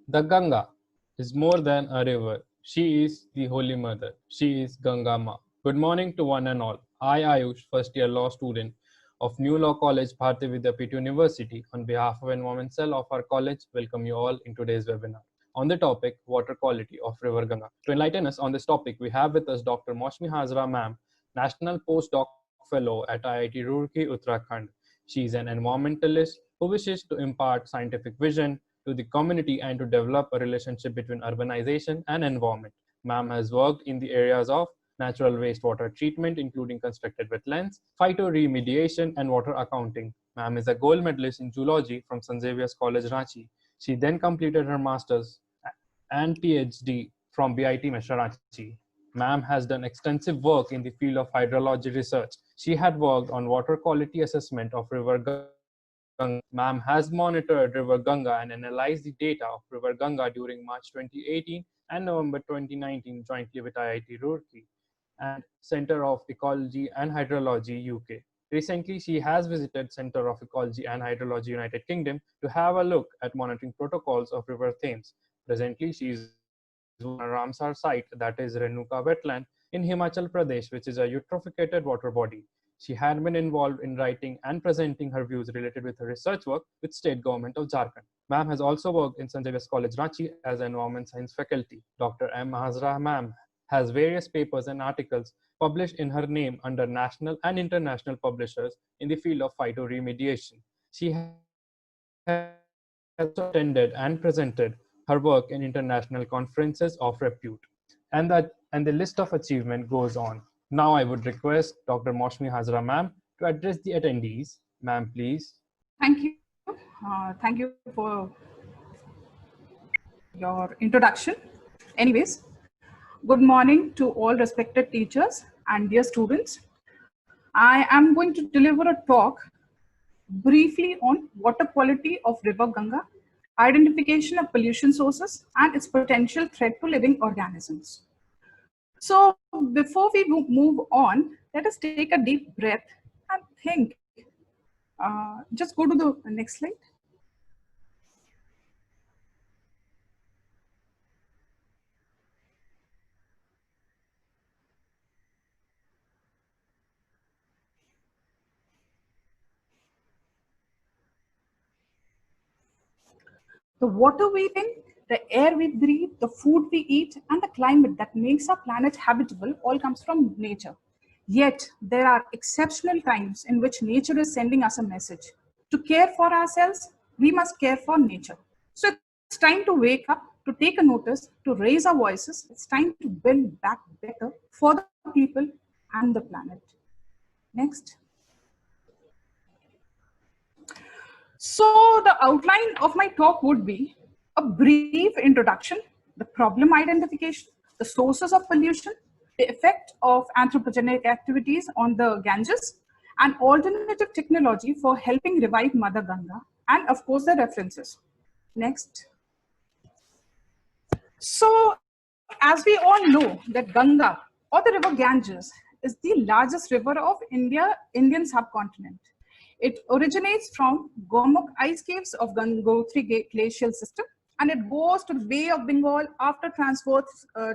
The Ganga is more than a river. She is the Holy Mother. She is Ganga Ma. Good morning to one and all. I, Ayush, first year law student of New Law College, Bharati Vidyapith University, on behalf of Environment Cell of our college, welcome you all in today's webinar on the topic water quality of River Ganga. To enlighten us on this topic, we have with us Dr. Maushmi Hazra ma'am, National Postdoc Fellow at IIT Roorkee, Uttarakhand. She is an environmentalist who wishes to impart scientific vision to the community and to develop a relationship between urbanization and environment. Ma'am has worked in the areas of natural wastewater treatment, including constructed wetlands, phytoremediation, and water accounting. Ma'am is a gold medalist in zoology from St. Xavier's College, Ranchi. She then completed her master's and PhD from BIT Mesharachi. Ma'am has done extensive work in the field of hydrology research. She had worked on water quality assessment of River Ganga. Ma'am has monitored River Ganga and analyzed the data of River Ganga during March 2018 and November 2019 jointly with IIT Roorkee and Center of Ecology and Hydrology, UK. Recently, she has visited Center of Ecology and Hydrology, United Kingdom to have a look at monitoring protocols of River Thames. Presently, she is on a Ramsar site, that is Renuka wetland in Himachal Pradesh, which is a eutrophicated water body. She had been involved in writing and presenting her views related with her research work with state government of Jharkhand. Ma'am has also worked in St. Xavier's College, Ranchi as an environment science faculty. Dr. M. Hazra ma'am has various papers and articles published in her name under national and international publishers in the field of phytoremediation. She has also attended and presented her work in international conferences of repute. And the list of achievement goes on. Now I would request Dr. Maushmi Hazra ma'am to address the attendees. Ma'am, please. Thank you. Thank you for your introduction. Anyways, good morning to all respected teachers and dear students. I am going to deliver a talk briefly on water quality of River Ganga, identification of pollution sources, and its potential threat to living organisms. So before we move on, let us take a deep breath and think. Just go to the next slide. The water we drink, the air we breathe, the food we eat, and the climate that makes our planet habitable all comes from nature. Yet, there are exceptional times in which nature is sending us a message. To care for ourselves, we must care for nature. So it's time to wake up, to take a notice, to raise our voices. It's time to build back better for the people and the planet. Next. So the outline of my talk would be a brief introduction, the problem identification, the sources of pollution, the effect of anthropogenic activities on the Ganges, and alternative technology for helping revive Mother Ganga, and of course the references. Next. So as we all know that Ganga or the river Ganges is the largest river of Indian subcontinent. It originates from Gomukh ice caves of Gangotri glacial system, and it goes to the Bay of Bengal after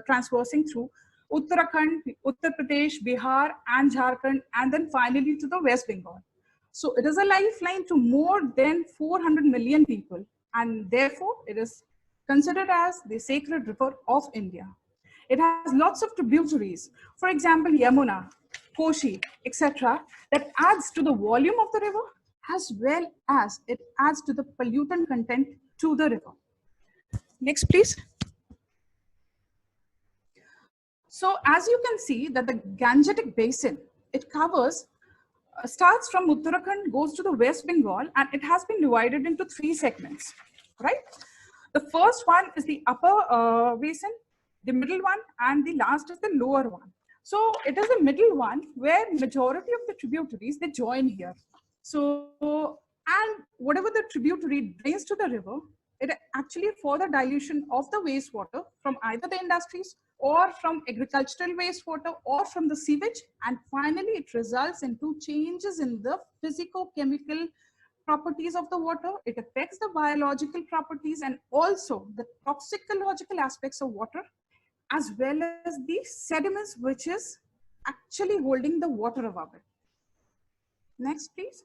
transversing through Uttarakhand, Uttar Pradesh, Bihar, and Jharkhand, and then finally to the West Bengal. So it is a lifeline to more than 400 million people, and therefore it is considered as the sacred river of India. It has lots of tributaries, for example, Yamuna, Koshi, etc., that adds to the volume of the river as well as it adds to the pollutant content to the river. Next, please. So as you can see that the Gangetic Basin, it covers, starts from Uttarakhand, goes to the West Bengal, and it has been divided into 3 segments, right? The first one is the upper basin, the middle one, and the last is the lower one. So it is the middle one where majority of the tributaries, they join here. So, and whatever the tributary drains to the river, it actually for the dilution of the wastewater from either the industries or from agricultural wastewater or from the sewage, and finally it results into changes in the physico-chemical properties of the water, it affects the biological properties and also the toxicological aspects of water, as well as the sediments which is actually holding the water above it. Next, please.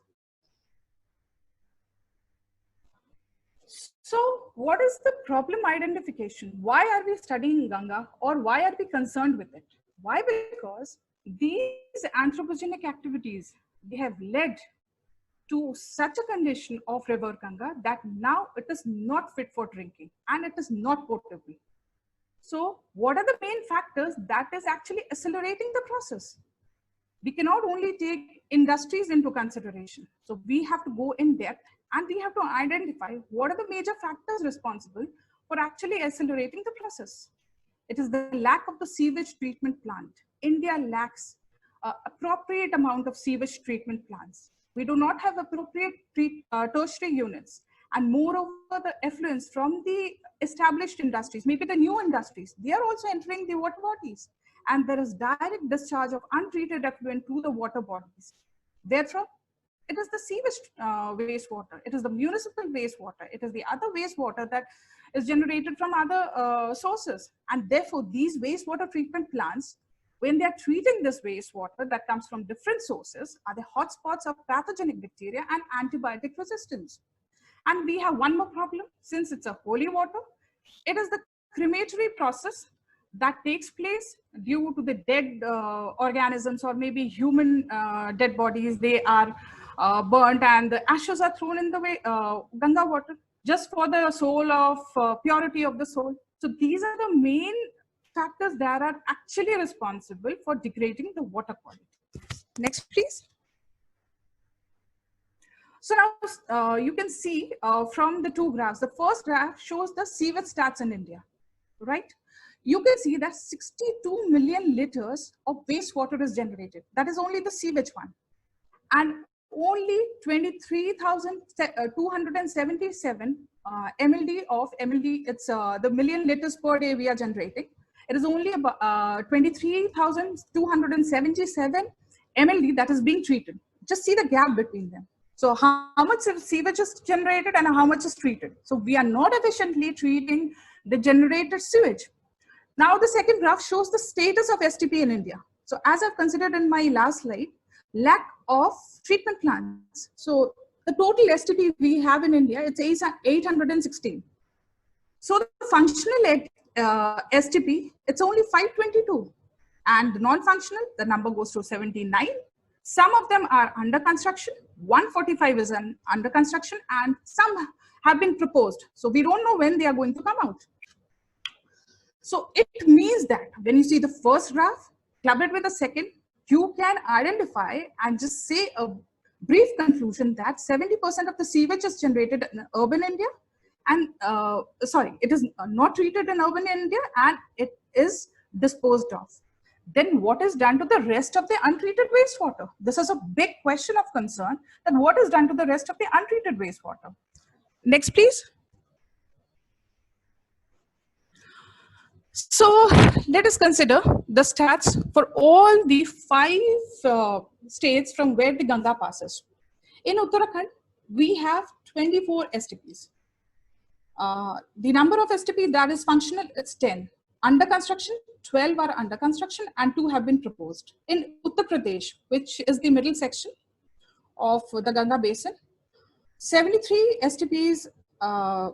So what is the problem identification? Why are we studying Ganga, or why are we concerned with it? Why? Because these anthropogenic activities, they have led to such a condition of river Ganga that now it is not fit for drinking and it is not potable. So what are the main factors that is actually accelerating the process? We cannot only take industries into consideration. So we have to go in depth and we have to identify what are the major factors responsible for actually accelerating the process. It is the lack of the sewage treatment plant. India lacks appropriate amount of sewage treatment plants. We do not have appropriate tertiary units. And moreover, the effluents from the established industries, maybe the new industries, they are also entering the water bodies. And there is direct discharge of untreated effluent to the water bodies. Therefore, it is the sewage wastewater, it is the municipal wastewater, it is the other wastewater that is generated from other sources. And therefore, these wastewater treatment plants, when they are treating this wastewater that comes from different sources, are the hotspots of pathogenic bacteria and antibiotic resistance. And we have one more problem, since it's a holy water, it is the crematory process that takes place due to the dead organisms or maybe human dead bodies. They are burnt and the ashes are thrown in the Ganga water just for the soul of purity of the soul. So these are the main factors that are actually responsible for degrading the water quality. Next, please. So now you can see from the two graphs, the first graph shows the sewage stats in India, right? You can see that 62 million liters of wastewater is generated. That is only the sewage one. And only 23,277 MLD of MLD, it's the million liters per day we are generating. It is only about 23,277 MLD that is being treated. Just see the gap between them. So how much sewage is generated and how much is treated? So we are not efficiently treating the generated sewage. Now the second graph shows the status of STP in India. So as I've considered in my last slide, lack of treatment plants. So the total STP we have in India, it's 816. So the functional STP, it's only 522. And non-functional, the number goes to 79. Some of them are under construction, 145 is under construction, and some have been proposed. So we don't know when they are going to come out. So it means that when you see the first graph, club it with the second, you can identify and just say a brief conclusion that 70% of the sewage is generated in urban India, and it is not treated in urban India and it is disposed of. Then what is done to the rest of the untreated wastewater? This is a big question of concern, that what is done to the rest of the untreated wastewater? Next, please. So let us consider the stats for all the 5 states from where the Ganga passes. In Uttarakhand, we have 24 STPs. The number of STP that is functional, it's 10. Under construction, 12 are under construction and 2 have been proposed. In Uttar Pradesh, which is the middle section of the Ganga basin, 73 STPs,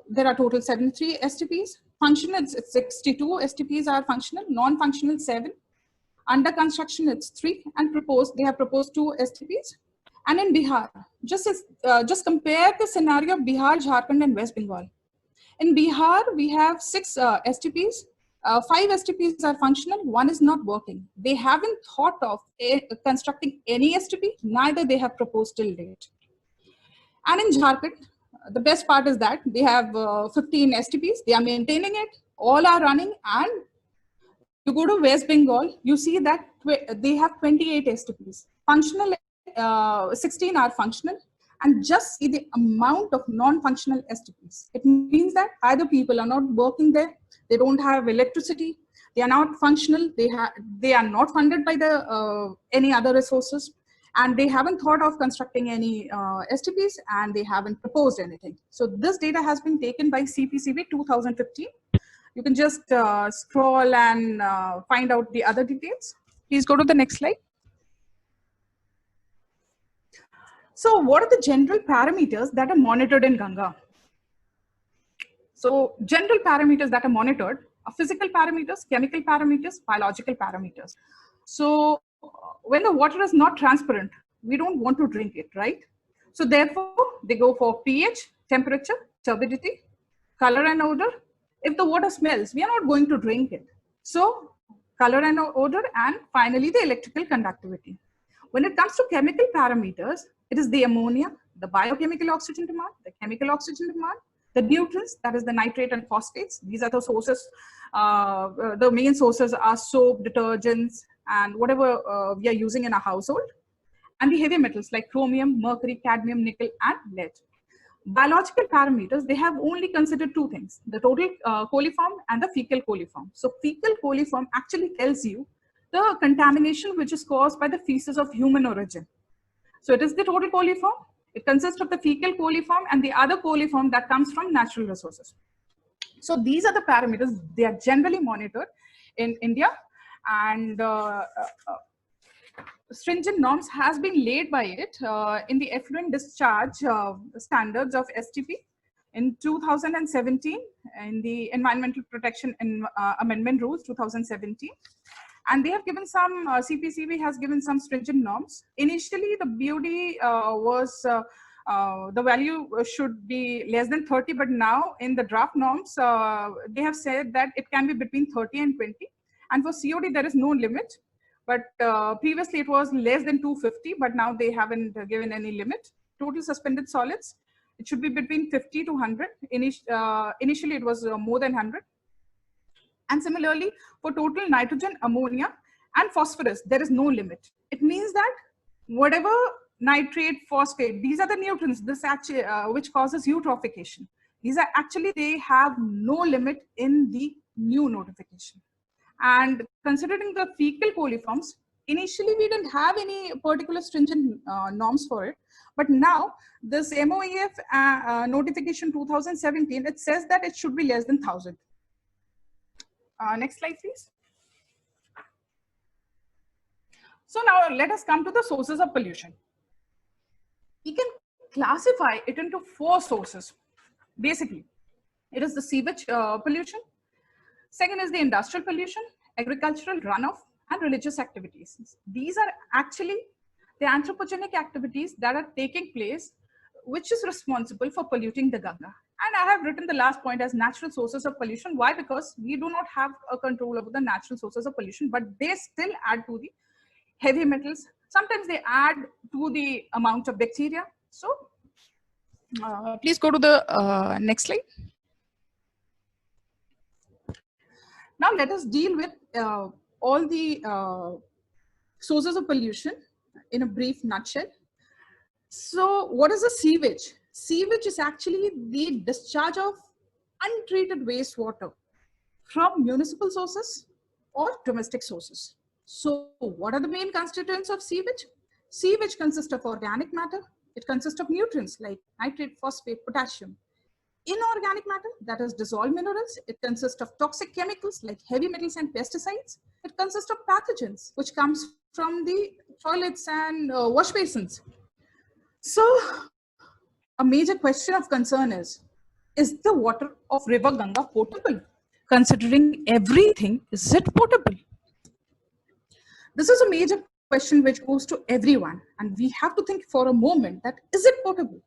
there are total 73 STPs. Functional, it's 62 STPs are functional, non-functional 7. Under construction, it's 3, and proposed, they have proposed 2 STPs. And in Bihar, just compare the scenario of Bihar, Jharkhand, and West Bengal. In Bihar, we have 6 STPs. 5 STPs are functional, 1 is not working. They haven't thought of constructing any STP, neither they have proposed till date. And in Jharkhand, the best part is that they have 15 STPs, they are maintaining it, all are running, and you go to West Bengal, you see that they have 28 STPs. Functional, 16 are functional, and just see the amount of non-functional STPs. It means that either people are not working there, they don't have electricity, they are not functional, they are not funded by the any other resources, And they haven't thought of constructing any STPs, and they haven't proposed anything. So this data has been taken by CPCB 2015. You can just scroll and find out the other details. Please go to the next slide. So what are the general parameters that are monitored in Ganga? So general parameters that are monitored are physical parameters, chemical parameters, biological parameters. So when the water is not transparent, we don't want to drink it, right? So therefore, they go for pH, temperature, turbidity, color and odor. If the water smells, we are not going to drink it. So color and odor, and finally the electrical conductivity. When it comes to chemical parameters, it is the ammonia, the biochemical oxygen demand, the chemical oxygen demand, the nutrients, that is the nitrate and phosphates. These are the sources. The main sources are soap, detergents, and whatever we are using in our household. And the heavy metals like chromium, mercury, cadmium, nickel, and lead. Biological parameters, they have only considered two things: the total coliform and the fecal coliform. So fecal coliform actually tells you the contamination which is caused by the feces of human origin. So it is the total coliform. It consists of the fecal coliform and the other coliform that comes from natural resources. So these are the parameters. They are generally monitored in India, and stringent norms has been laid by it in the effluent discharge standards of STP in 2017 in the Environmental Protection Amendment Rules 2017. And they have given some, CPCB has given some stringent norms. Initially, the BOD was, the value should be less than 30, but now in the draft norms, they have said that it can be between 30 and 20. And for COD, there is no limit. But previously it was less than 250, but now they haven't given any limit. Total suspended solids, it should be between 50 to 100. Initially it was more than 100. And similarly, for total nitrogen, ammonia, and phosphorus, there is no limit. It means that whatever nitrate, phosphate, these are the nutrients this actually, which causes eutrophication. These are actually, they have no limit in the new notification. And considering the fecal coliforms, initially we didn't have any particular stringent norms for it. But now this MOEF notification 2017, it says that it should be less than 1,000. Next slide, please. So now let us come to the sources of pollution. We can classify it into 4 sources. Basically, it is the sewage pollution. Second is the industrial pollution, agricultural runoff, and religious activities. These are actually the anthropogenic activities that are taking place, which is responsible for polluting the Ganga. And I have written the last point as natural sources of pollution. Why? Because we do not have a control over the natural sources of pollution, but they still add to the heavy metals. Sometimes they add to the amount of bacteria. So please go to the next slide. Now let us deal with all the sources of pollution in a brief nutshell. So what is a sewage? Sewage is actually the discharge of untreated wastewater from municipal sources or domestic sources. So what are the main constituents of sewage? Sewage consists of organic matter. It consists of nutrients like nitrate, phosphate, potassium. Inorganic matter, that is dissolved minerals. It consists of toxic chemicals like heavy metals and pesticides. It consists of pathogens, which comes from the toilets and wash basins. So a major question of concern is the water of river Ganga potable? Considering everything, is it potable? This is a major question which goes to everyone, and we have to think for a moment that is it potable?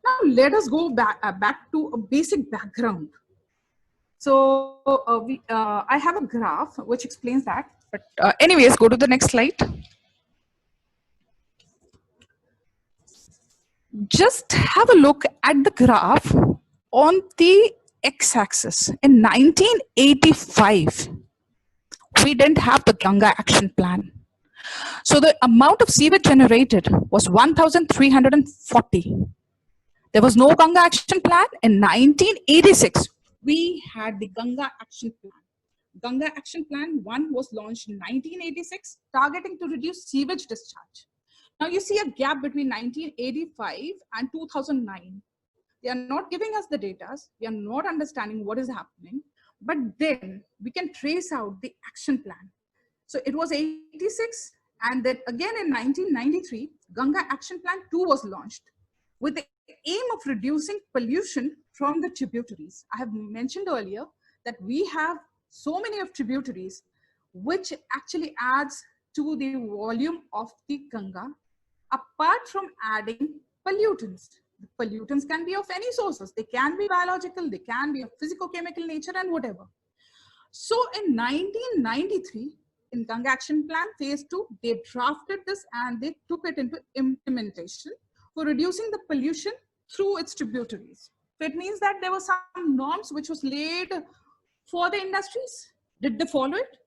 Now let us go back to a basic background. So I have a graph which explains that. But anyways, go to the next slide. Just have a look at the graph on the x-axis. In 1985, we didn't have the Ganga Action Plan. So the amount of sewage generated was 1,340. There was no Ganga Action Plan. In 1986, we had the Ganga Action Plan. Ganga Action Plan 1 was launched in 1986, targeting to reduce sewage discharge. Now you see a gap between 1985 and 2009. They are not giving us the data. We are not understanding what is happening, but then we can trace out the action plan. So it was 86, and then again in 1993, Ganga Action Plan 2 was launched with the aim of reducing pollution from the tributaries. I have mentioned earlier that we have so many of tributaries, which actually adds to the volume of the Ganga, apart from adding pollutants. The pollutants can be of any sources. They can be biological, they can be of physico-chemical nature and whatever. So in 1993, in Ganga Action Plan Phase 2, they drafted this and they took it into implementation for reducing the pollution through its tributaries. So it means that there were some norms which was laid for the industries. Did they follow it?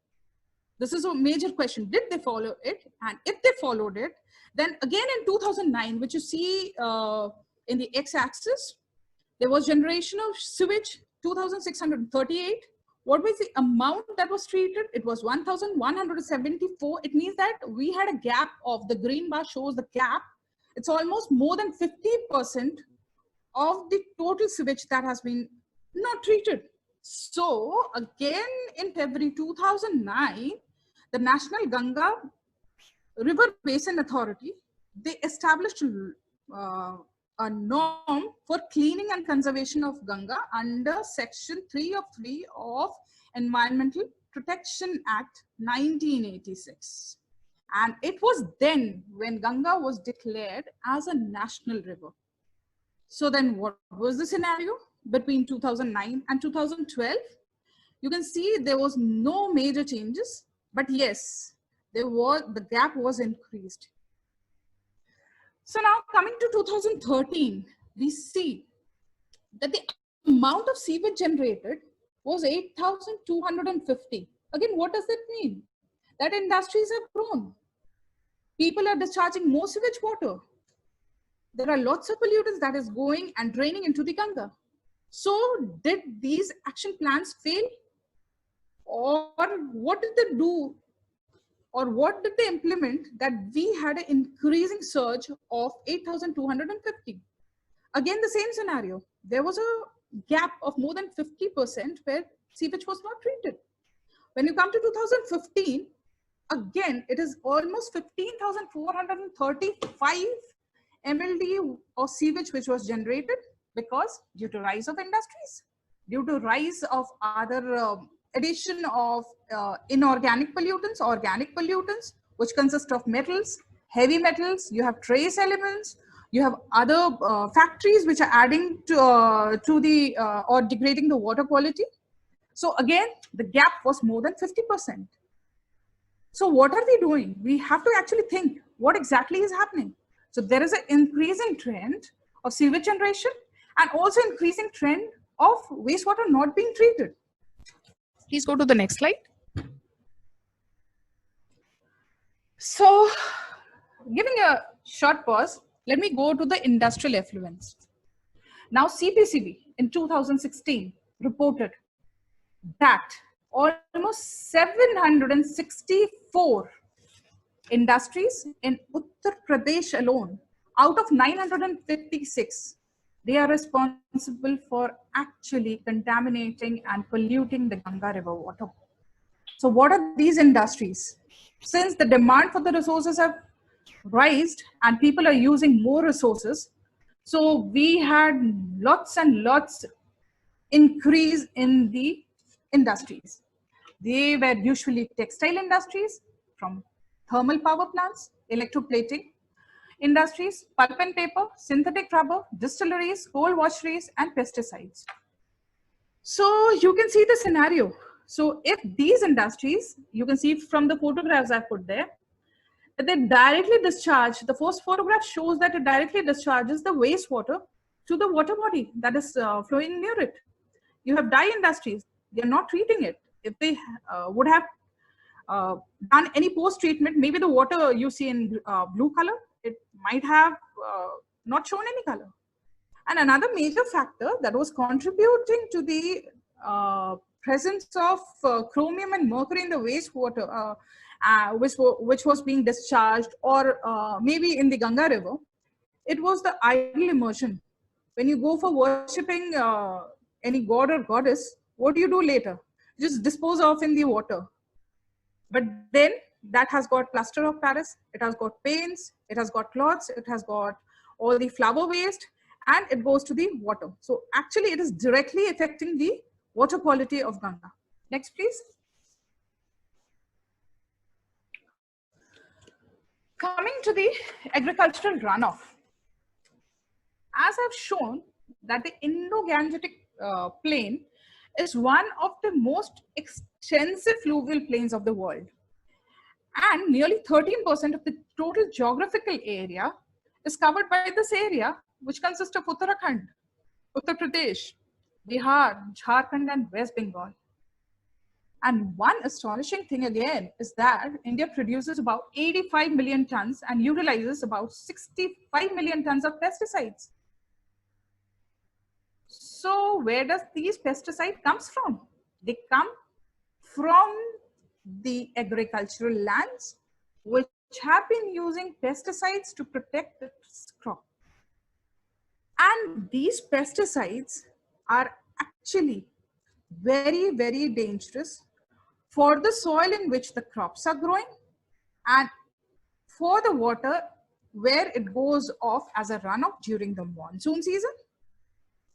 This is a major question. Did they follow it? And if they followed it, then again in 2009, which you see in the x-axis, there was generation of sewage, 2,638. What was the amount that was treated? It was 1,174. It means that we had a gap of, the green bar shows the gap. It's almost more than 50% of the total sewage that has been not treated. So again, in February 2009, the National Ganga River Basin Authority, they established a norm for cleaning and conservation of Ganga under Section 3 of Environmental Protection Act 1986. And it was then when Ganga was declared as a national river. So then what was the scenario between 2009 and 2012? You can see there was no major changes, but yes, the gap was increased. So now coming to 2013, we see that the amount of sewage generated was 8,250. Again, what does that mean? That industries have grown. People are discharging more sewage water. There are lots of pollutants that is going and draining into the Ganga. So did these action plans fail? Or what did they do? Or what did they implement that we had an increasing surge of 8,250? Again, the same scenario. There was a gap of more than 50% where sewage was not treated. When you come to 2015, again, it is almost 15,435 MLD of sewage which was generated, because due to rise of industries, due to rise of other addition of inorganic pollutants, organic pollutants, which consist of metals, heavy metals, you have trace elements, you have other factories which are adding to the or degrading the water quality. So again, the gap was more than 50%. So what are we doing? We have to actually think what exactly is happening. So there is an increasing trend of sewage generation and also increasing trend of wastewater not being treated. Please go to the next slide. So giving a short pause, let me go to the industrial effluents. Now CPCB in 2016 reported that almost 764 industries in Uttar Pradesh alone, out of 956, they are responsible for actually contaminating and polluting the Ganga river water. So what are these industries? Since the demand for the resources have risen and people are using more resources, so we had lots and lots increase in the industries. They were usually textile industries, from thermal power plants, electroplating industries, pulp and paper, synthetic rubber, distilleries, coal washeries, and pesticides. So you can see the scenario. So if these industries, you can see from the photographs I put there, that they directly discharge, the first photograph shows that it directly discharges the wastewater to the water body that is flowing near it. You have dye industries, they're not treating it. If they would have done any post-treatment, maybe the water you see in blue color, it might have not shown any color. And another major factor that was contributing to the presence of chromium and mercury in the wastewater, which was being discharged, or maybe in the Ganga river, it was the idol immersion. When you go for worshipping any god or goddess, what do you do later? Just dispose off in the water. But then that has got plaster of Paris, it has got paints, it has got cloths, it has got all the flower waste, and it goes to the water. So actually it is directly affecting the water quality of Ganga. Next, please. Coming to the agricultural runoff. As I've shown that the Indo-Gangetic plain is one of the most extensive fluvial plains of the world. And nearly 13% of the total geographical area is covered by this area, which consists of Uttarakhand, Uttar Pradesh, Bihar, Jharkhand, and West Bengal. And one astonishing thing again is that India produces about 85 million tons and utilizes about 65 million tons of pesticides. So where does these pesticide comes from? They come from the agricultural lands which have been using pesticides to protect its crop. And these pesticides are actually very, very dangerous for the soil in which the crops are growing and for the water where it goes off as a runoff during the monsoon season.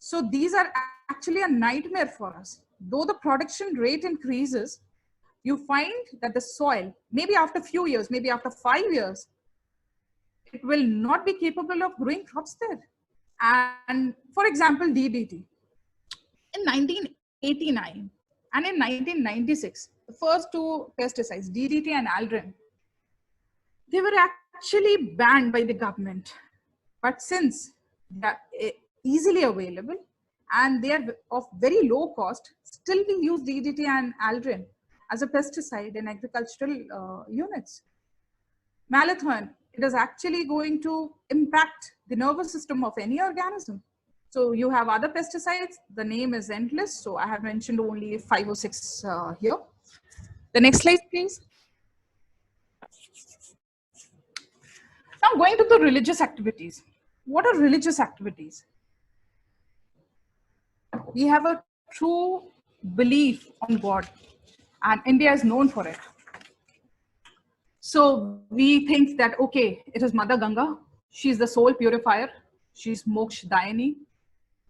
So these are actually a nightmare for us. Though the production rate increases, you find that the soil, maybe after a few years, maybe after 5 years, it will not be capable of growing crops there. And for example, DDT. In 1989 and in 1996, the first two pesticides, DDT and Aldrin, they were actually banned by the government. But since they are easily available and they are of very low cost, still we use DDT and Aldrin as a pesticide in agricultural units. Malathion, it is actually going to impact the nervous system of any organism. So you have other pesticides, the name is endless. So I have mentioned only 5 or 6 here. The next slide, please. Now going to the religious activities. What are religious activities? We have a true belief on God, and India is known for it. So we think that, okay, it is Mother Ganga. She's the soul purifier. She's Moksha Dayani.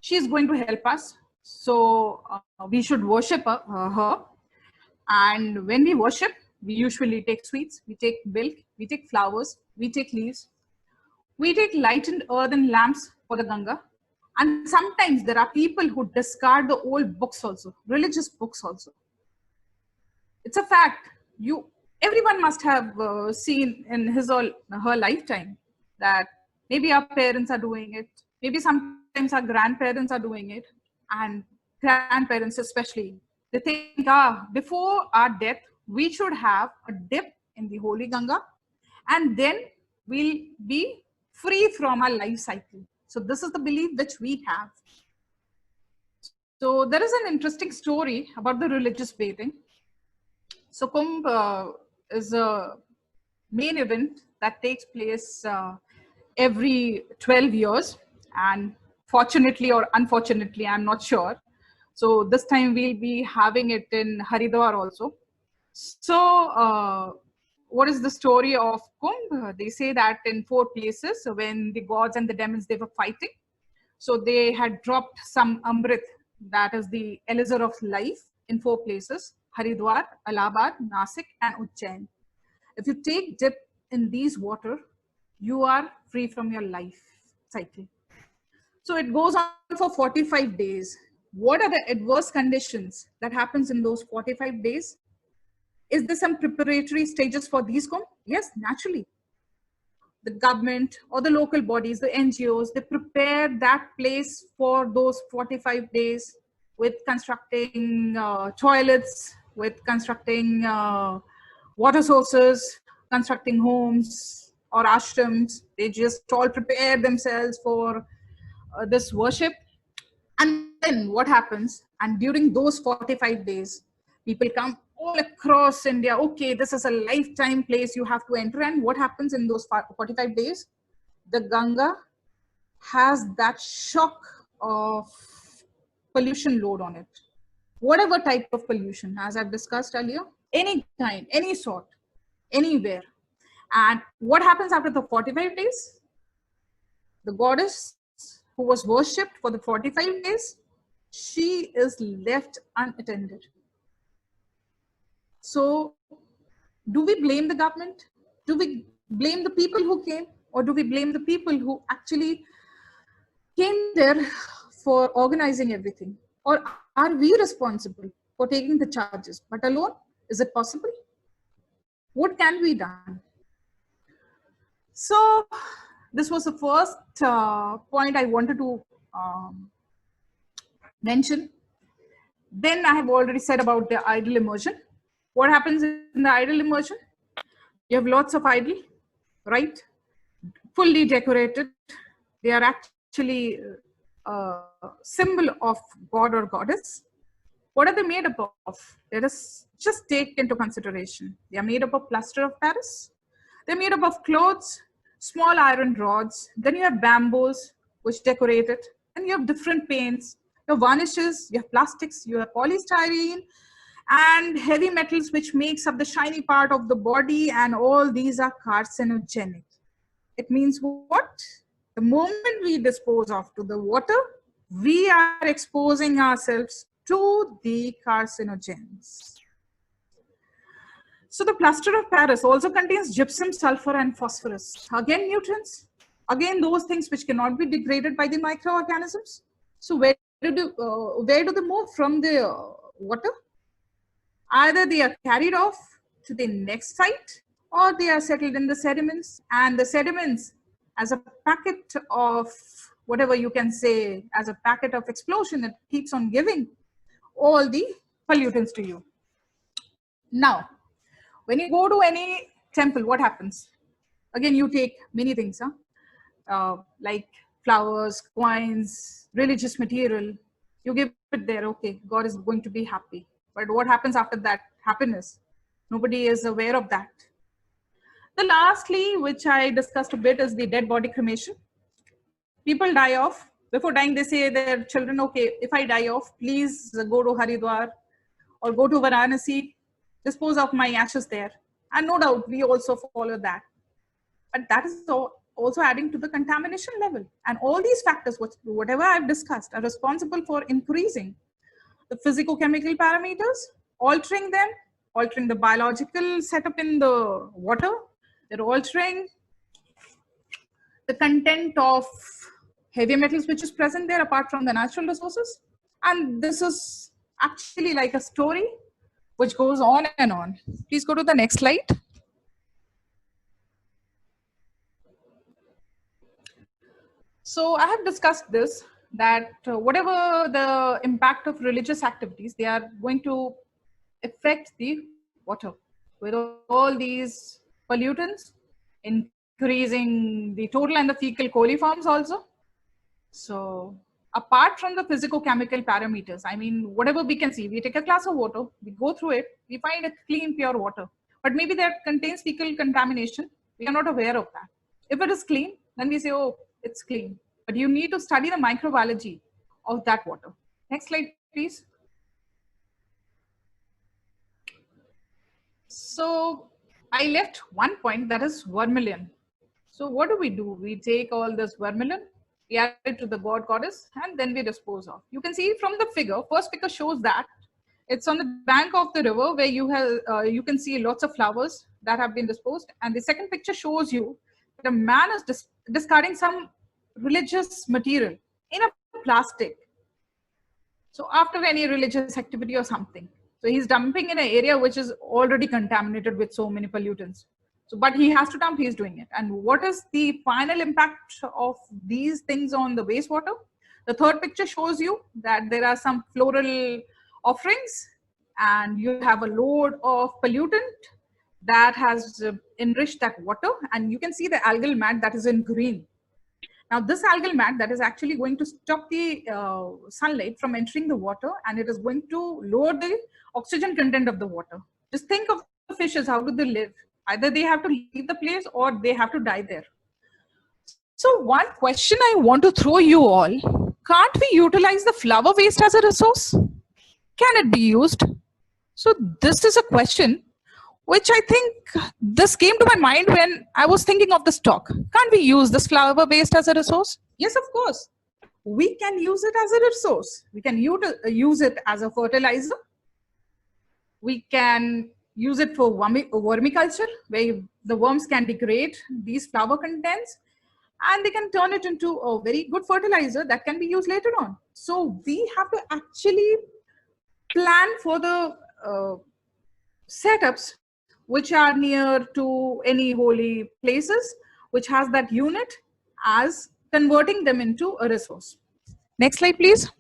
She's going to help us. So we should worship her. And when we worship, we usually take sweets, we take milk, we take flowers, we take leaves. We take lightened earthen lamps for the Ganga. And sometimes there are people who discard the old books also, religious books also. It's a fact. Everyone must have seen in his or her lifetime that maybe our parents are doing it. Maybe sometimes our grandparents are doing it. And grandparents especially, they think, before our death, we should have a dip in the holy Ganga. And then we'll be free from our life cycle. So this is the belief which we have. So there is an interesting story about the religious bathing. So Kumbh is a main event that takes place every 12 years. And fortunately or unfortunately, I'm not sure. So this time we'll be having it in Haridwar also. So what is the story of Kumbh? They say that in 4 places, when the gods and the demons, they were fighting. So they had dropped some Amrit, that is the elixir of life, in 4 places: Haridwar, Allahabad, Nasik, and Ujjain. If you take dip in these water, you are free from your life cycle. So it goes on for 45 days. What are the adverse conditions that happens in those 45 days? Is there some preparatory stages for these Kumbh? Yes, naturally. The government or the local bodies, the NGOs, they prepare that place for those 45 days with constructing toilets, with constructing water sources, constructing homes or ashrams. They just all prepare themselves for this worship. And then then what happens? And during those 45 days, people come all across India. Okay, this is a lifetime place you have to enter. And what happens in those 45 days? The Ganga has that shock of pollution load on it. Whatever type of pollution, as I've discussed earlier, any kind, any sort, anywhere. And what happens after the 45 days? The goddess who was worshipped for the 45 days, she is left unattended. So, do we blame the government? Do we blame the people who came? Or do we blame the people who actually came there for organizing everything? Or are we responsible for taking the charges? But alone, is it possible? What can be done? So, this was the first point I wanted to mention. Then I have already said about the idol immersion. What happens in the idol immersion? You have lots of idol, right? Fully decorated. They are actually a symbol of god or goddess. What are they made up of? Let us just take into consideration. They are made up of plaster of Paris. They're made up of clothes, small iron rods. Then you have bamboos, which decorate it. Then you have different paints. You have varnishes, you have plastics, you have polystyrene, and heavy metals, which makes up the shiny part of the body. And all these are carcinogenic. It means what? The moment we dispose of to the water, we are exposing ourselves to the carcinogens. So the plaster of Paris also contains gypsum, sulfur, and phosphorus. Again, nutrients. Again, those things which cannot be degraded by the microorganisms. So where do they move from the water? Either they are carried off to the next site, or they are settled in the sediments. And the sediments, as a packet of whatever you can say, as a packet of explosion, it keeps on giving all the pollutants to you. Now, when you go to any temple, what happens? Again, you take many things, like flowers, coins, religious material. You give it there, okay, God is going to be happy. But what happens after that happiness? Nobody is aware of that. The lastly, which I discussed a bit, is the dead body cremation. People die off. Before dying, they say their children, okay, if I die off, please go to Haridwar or go to Varanasi, dispose of my ashes there. And no doubt, we also follow that. But that is also adding to the contamination level. And all these factors, whatever I've discussed, are responsible for increasing the physico-chemical parameters, altering them, altering the biological setup in the water. They're altering the content of heavy metals which is present there apart from the natural resources. And this is actually like a story which goes on and on. Please go to the next slide. So I have discussed this, that whatever the impact of religious activities, they are going to affect the water with all these pollutants, increasing the total and the fecal coliforms also. So apart from the physico-chemical parameters, I mean, whatever we can see, we take a glass of water, we go through it, we find a clean, pure water. But maybe that contains fecal contamination. We are not aware of that. If it is clean, then we say, oh, it's clean. But you need to study the microbiology of that water. Next slide, please. So I left one point, that is vermilion. So what do? We take all this vermilion, we add it to the god goddess, and then we dispose of. You can see from the figure, first figure shows that it's on the bank of the river where you can see lots of flowers that have been disposed. And the second picture shows you that a man is discarding some religious material in a plastic. So after any religious activity or something. So he's dumping in an area which is already contaminated with so many pollutants. So, but he has to dump, he's doing it. And what is the final impact of these things on the wastewater? The third picture shows you that there are some floral offerings and you have a load of pollutant that has enriched that water. And you can see the algal mat that is in green. Now, this algal mat that is actually going to stop the sunlight from entering the water, and it is going to lower the oxygen content of the water. Just think of the fishes, how do they live? Either they have to leave the place or they have to die there. So one question I want to throw you all, can't we utilize the flower waste as a resource? Can it be used? So this is a question which I think this came to my mind when I was thinking of this talk. Can't we use this flower waste as a resource? Yes, of course. We can use it as a resource. We can use it as a fertilizer. We can use it for vermiculture, where the worms can degrade these flower contents, and they can turn it into a very good fertilizer that can be used later on. So we have to actually plan for the setups which are near to any holy places, which has that unit, as converting them into a resource. Next slide, please.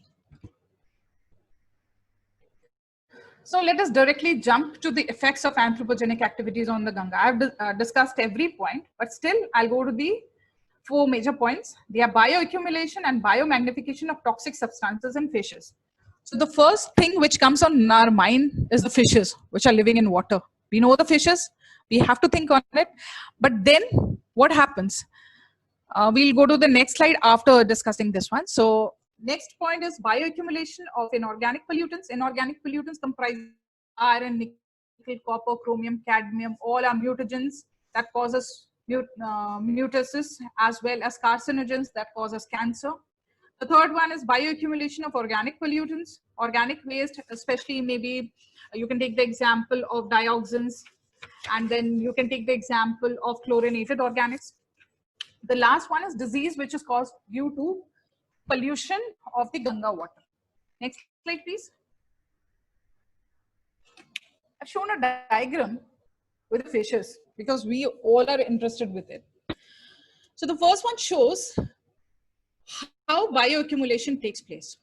So let us directly jump to the effects of anthropogenic activities on the Ganga. I've discussed every point, but still I'll go to the 4 major points. They are bioaccumulation and biomagnification of toxic substances in fishes. So the first thing which comes on our mind is the fishes which are living in water. We know the fishes, we have to think on it, but then what happens? We'll go to the next slide after discussing this one. So next point is bioaccumulation of inorganic pollutants. Inorganic pollutants comprise iron, nickel, copper, chromium, cadmium, all are mutagens that causes mutasis, as well as carcinogens that causes cancer. The third one is bioaccumulation of organic pollutants, organic waste, especially maybe you can take the example of dioxins, and then you can take the example of chlorinated organics. The last one is disease, which is caused due to pollution of the Ganga water. Next slide, please. I've shown a diagram with the fishes because we all are interested with it. So the first one shows how bioaccumulation takes place.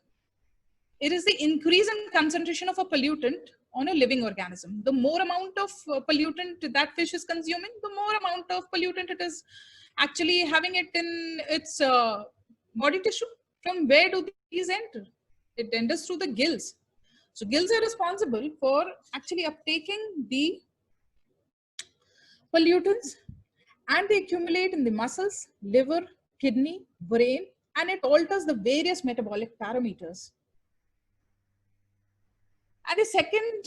It is the increase in concentration of a pollutant on a living organism. The more amount of pollutant that fish is consuming, the more amount of pollutant it is actually having it in its body tissue. From where do these enter? It enters through the gills. So gills are responsible for actually uptaking the pollutants, and they accumulate in the muscles, liver, kidney, brain, and it alters the various metabolic parameters. And the second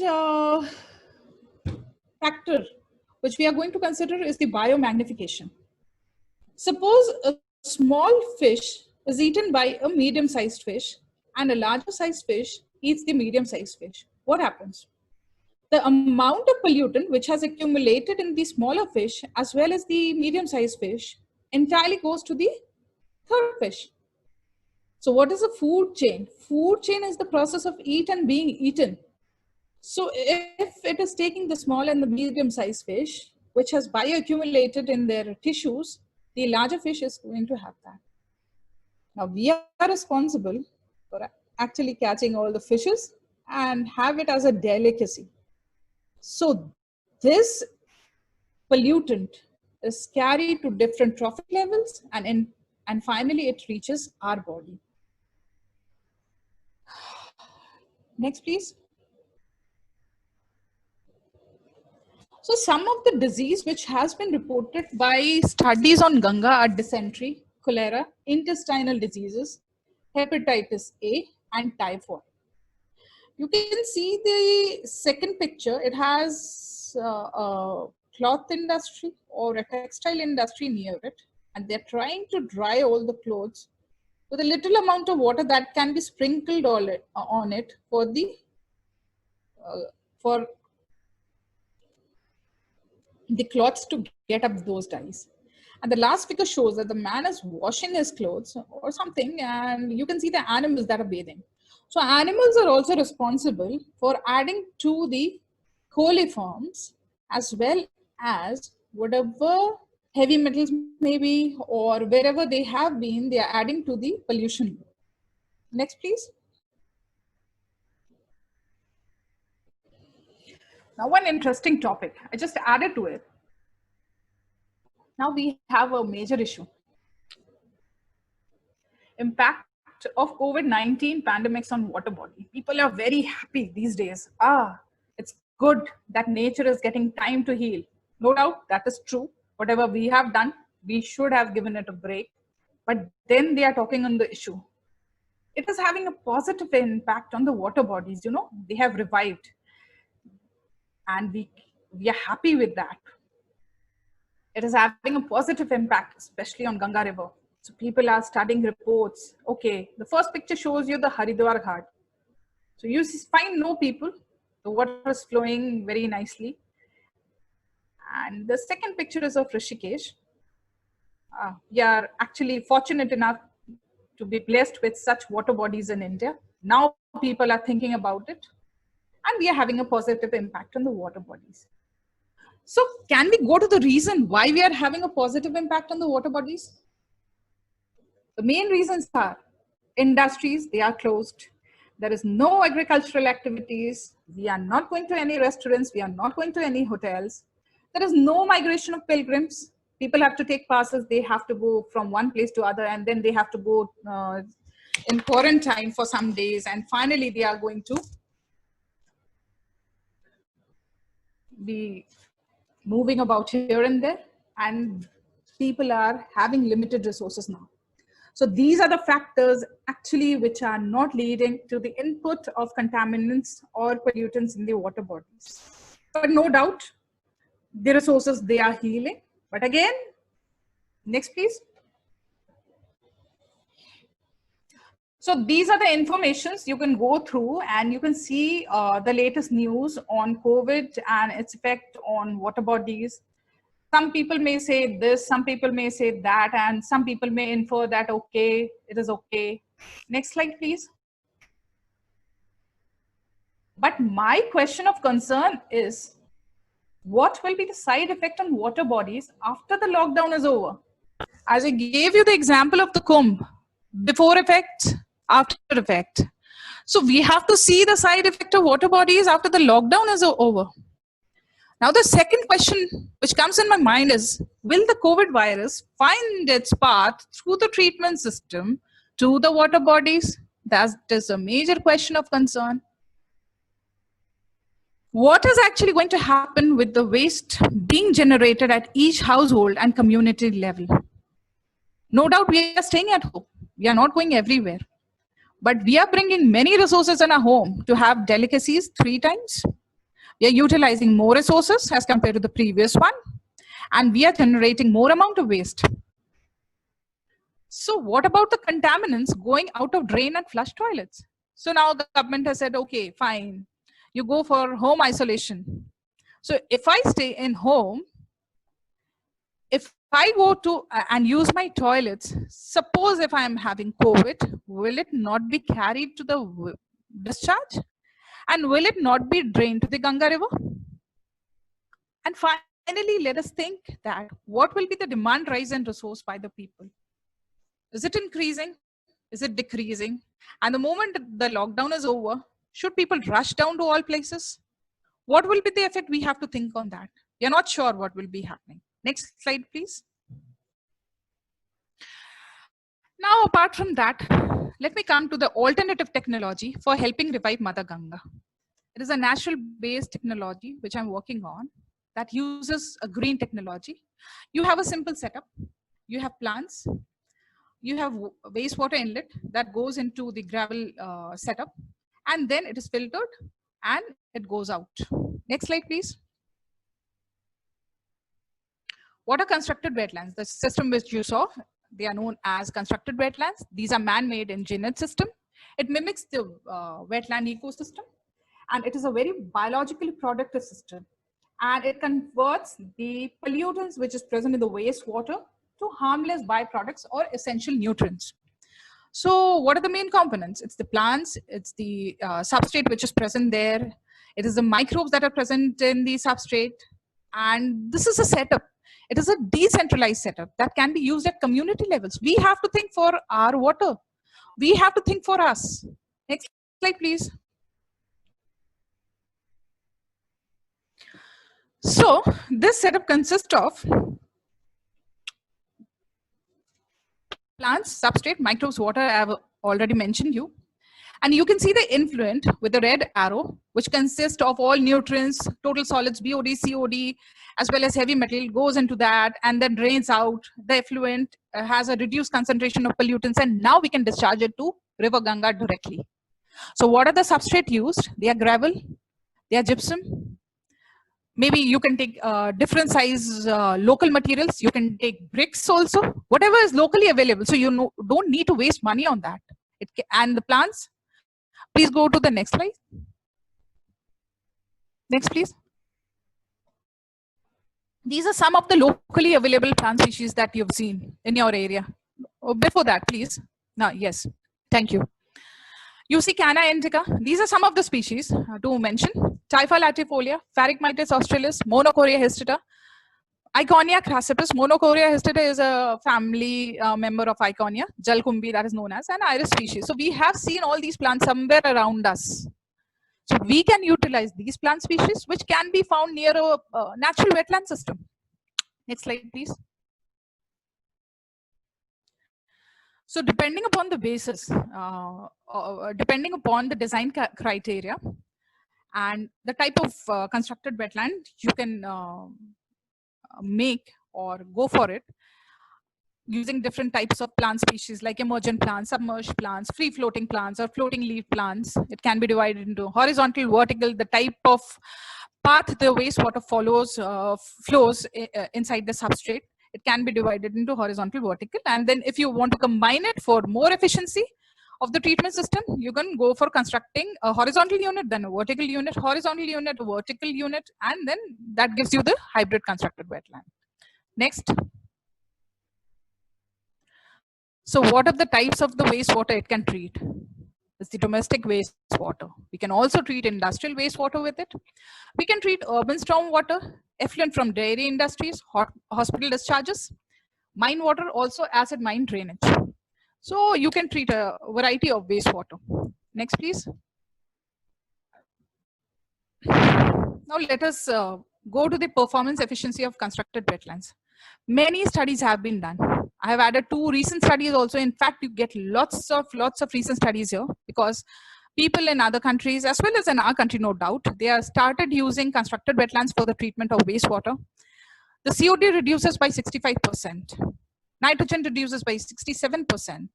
factor which we are going to consider is the biomagnification. Suppose a small fish is eaten by a medium-sized fish and a larger-sized fish eats the medium-sized fish. What happens? The amount of pollutant which has accumulated in the smaller fish as well as the medium-sized fish entirely goes to the third fish. So what is a food chain? Food chain is the process of eat and being eaten. So if it is taking the small and the medium-sized fish, which has bioaccumulated in their tissues, the larger fish is going to have that. Now we are responsible for actually catching all the fishes and have it as a delicacy. So this pollutant is carried to different trophic levels, and finally it reaches our body. Next, please. So some of the disease which has been reported by studies on Ganga are dysentery, cholera, intestinal diseases, hepatitis A, and typhoid. You can see the second picture. It has a cloth industry or a textile industry near it, and they're trying to dry all the clothes with a little amount of water that can be sprinkled on it for the cloths to get up those dyes. And the last figure shows that the man is washing his clothes or something, and you can see the animals that are bathing. So animals are also responsible for adding to the coliforms, as well as whatever heavy metals maybe, or wherever they have been, they are adding to the pollution. Next, please. Now, one interesting topic, I just added to it. Now we have a major issue. impact of COVID-19 pandemics on water body. People are very happy these days. It's good that nature is getting time to heal. No doubt that is true. Whatever we have done, we should have given it a break. But then they are talking on the issue. It is having a positive impact on the water bodies. You know, they have revived, and we are happy with that. It is having a positive impact, especially on Ganga River. So people are studying reports. Okay, the first picture shows you the Haridwar Ghat. So you find no people. The water is flowing very nicely. And the second picture is of Rishikesh. We are actually fortunate enough to be blessed with such water bodies in India. Now people are thinking about it, and we are having a positive impact on the water bodies. So can we go to the reason why we are having a positive impact on the water bodies? The main reasons are industries, they are closed. There is no agricultural activities. We are not going to any restaurants. We are not going to any hotels. There is no migration of pilgrims. People have to take passes. They have to go from one place to other, and then they have to go in quarantine for some days. And finally, they are going to be moving about here and there. And people are having limited resources now. So these are the factors actually which are not leading to the input of contaminants or pollutants in the water bodies. But no doubt, the resources, they are healing. But again, next please. So these are the informations you can go through, and you can see the latest news on COVID and its effect on water bodies. Some people may say this, some people may say that, and some people may infer that, okay, it is okay. Next slide, please. But my question of concern is, what will be the side effect on water bodies after the lockdown is over? As I gave you the example of the Kumbh, before effect, after effect. So we have to see the side effect of water bodies after the lockdown is over. Now, the second question which comes in my mind is, will the COVID virus find its path through the treatment system to the water bodies? That is a major question of concern. What is actually going to happen with the waste being generated at each household and community level? No doubt we are staying at home. We are not going everywhere. But we are bringing many resources in our home to have delicacies 3 times. We are utilizing more resources as compared to the previous one, and we are generating more amount of waste. So what about the contaminants going out of drain and flush toilets? So now the government has said, okay, fine, you go for home isolation. So if I stay in home, if I go to and use my toilets, suppose if I am having COVID, will it not be carried to the discharge? And will it not be drained to the Ganga River? And finally, let us think that what will be the demand rise in resource by the people? Is it increasing? Is it decreasing? And the moment the lockdown is over, should people rush down to all places? What will be the effect? We have to think on that. We are not sure what will be happening. Next slide, please. Now, apart from that, let me come to the alternative technology for helping revive Mother Ganga. It is a natural-based technology which I'm working on that uses a green technology. You have a simple setup. You have plants. You have wastewater inlet that goes into the gravel setup, and then it is filtered and it goes out. Next slide, please. What are constructed wetlands? The system which you saw, they are known as constructed wetlands. These are man-made engineered system. It mimics the wetland ecosystem, and it is a very biologically productive system. And it converts the pollutants which is present in the wastewater to harmless byproducts or essential nutrients. So what are the main components? It's the plants, it's the substrate which is present there. It is the microbes that are present in the substrate. And this is a setup. It is a decentralized setup that can be used at community levels. We have to think for our water. We have to think for us. Next slide, please. So this setup consists of Plants, substrate, microbes, water, I have already mentioned you. And you can see the influent with the red arrow, which consists of all nutrients, total solids, BOD, COD, as well as heavy metal goes into that and then drains out. The effluent has a reduced concentration of pollutants, and now we can discharge it to River Ganga directly. So what are the substrate used? They are gravel, they are gypsum. Maybe you can take different size local materials. You can take bricks also, whatever is locally available. So you don't need to waste money on that. And the plants, please go to the next slide. Next, please. These are some of the locally available plant species that you've seen in your area. Before that, please. No, yes, thank you. You see Canna indica. These are some of the species to mention. Typha latifolia, Pharyngitis australis, Monocoria histata, Iconia crassipus. Monocoria histata is a family member of Iconia. Jalkumbi, that is known as an iris species. So we have seen all these plants somewhere around us. So we can utilize these plant species, which can be found near a natural wetland system. Next slide, please. So depending upon the basis, depending upon the design criteria and the type of constructed wetland you can make or go for it, using different types of plant species like emergent plants, submerged plants, free floating plants, or floating leaf plants. It can be divided into horizontal, vertical, the type of path the wastewater flows inside the substrate. It can be divided into horizontal, vertical. And then if you want to combine it for more efficiency of the treatment system, you can go for constructing a horizontal unit, then a vertical unit, horizontal unit, a vertical unit, and then that gives you the hybrid constructed wetland. Next. So what are the types of the wastewater it can treat? It's the domestic wastewater. We can also treat industrial wastewater with it. We can treat urban stormwater, effluent from dairy industries, hospital discharges, mine water, also acid mine drainage. So you can treat a variety of wastewater. Next, please. Now let us go to the performance efficiency of constructed wetlands. Many studies have been done. I have added 2 recent studies also. In fact, you get lots of recent studies here because people in other countries, as well as in our country, no doubt, they have started using constructed wetlands for the treatment of wastewater. The COD reduces by 65%. Nitrogen reduces by 67%.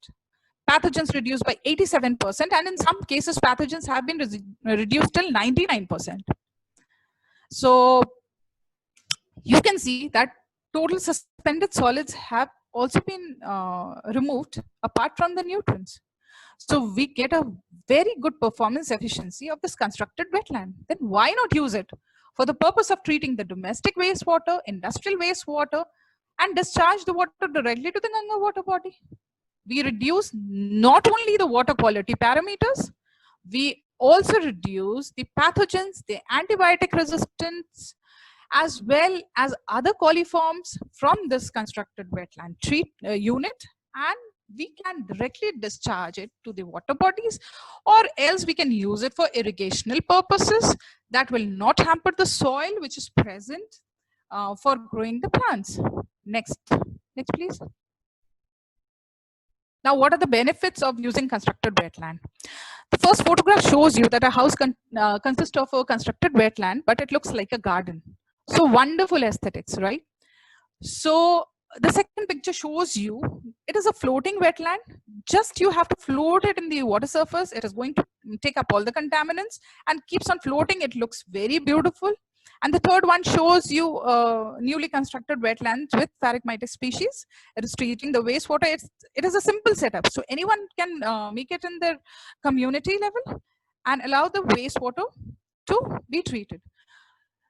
Pathogens reduced by 87%. And in some cases, pathogens have been reduced till 99%. So you can see that total suspended solids have also been removed apart from the nutrients. So we get a very good performance efficiency of this constructed wetland. Then why not use it for the purpose of treating the domestic wastewater, industrial wastewater, and discharge the water directly to the Ganga water body? We reduce not only the water quality parameters, we also reduce the pathogens, the antibiotic resistance, as well as other coliforms from this constructed wetland unit, and we can directly discharge it to the water bodies, or else we can use it for irrigational purposes that will not hamper the soil which is present for growing the plants. Next, please. Now, what are the benefits of using constructed wetland? The first photograph shows you that a house consists of a constructed wetland, but it looks like a garden. So wonderful aesthetics, right? So the second picture shows you it is a floating wetland. Just you have to float it in the water surface. It is going to take up all the contaminants and keeps on floating. It looks very beautiful. And the third one shows you newly constructed wetlands with Pharyngitis species. It is treating the wastewater. It is a simple setup. So anyone can make it in their community level and allow the wastewater to be treated.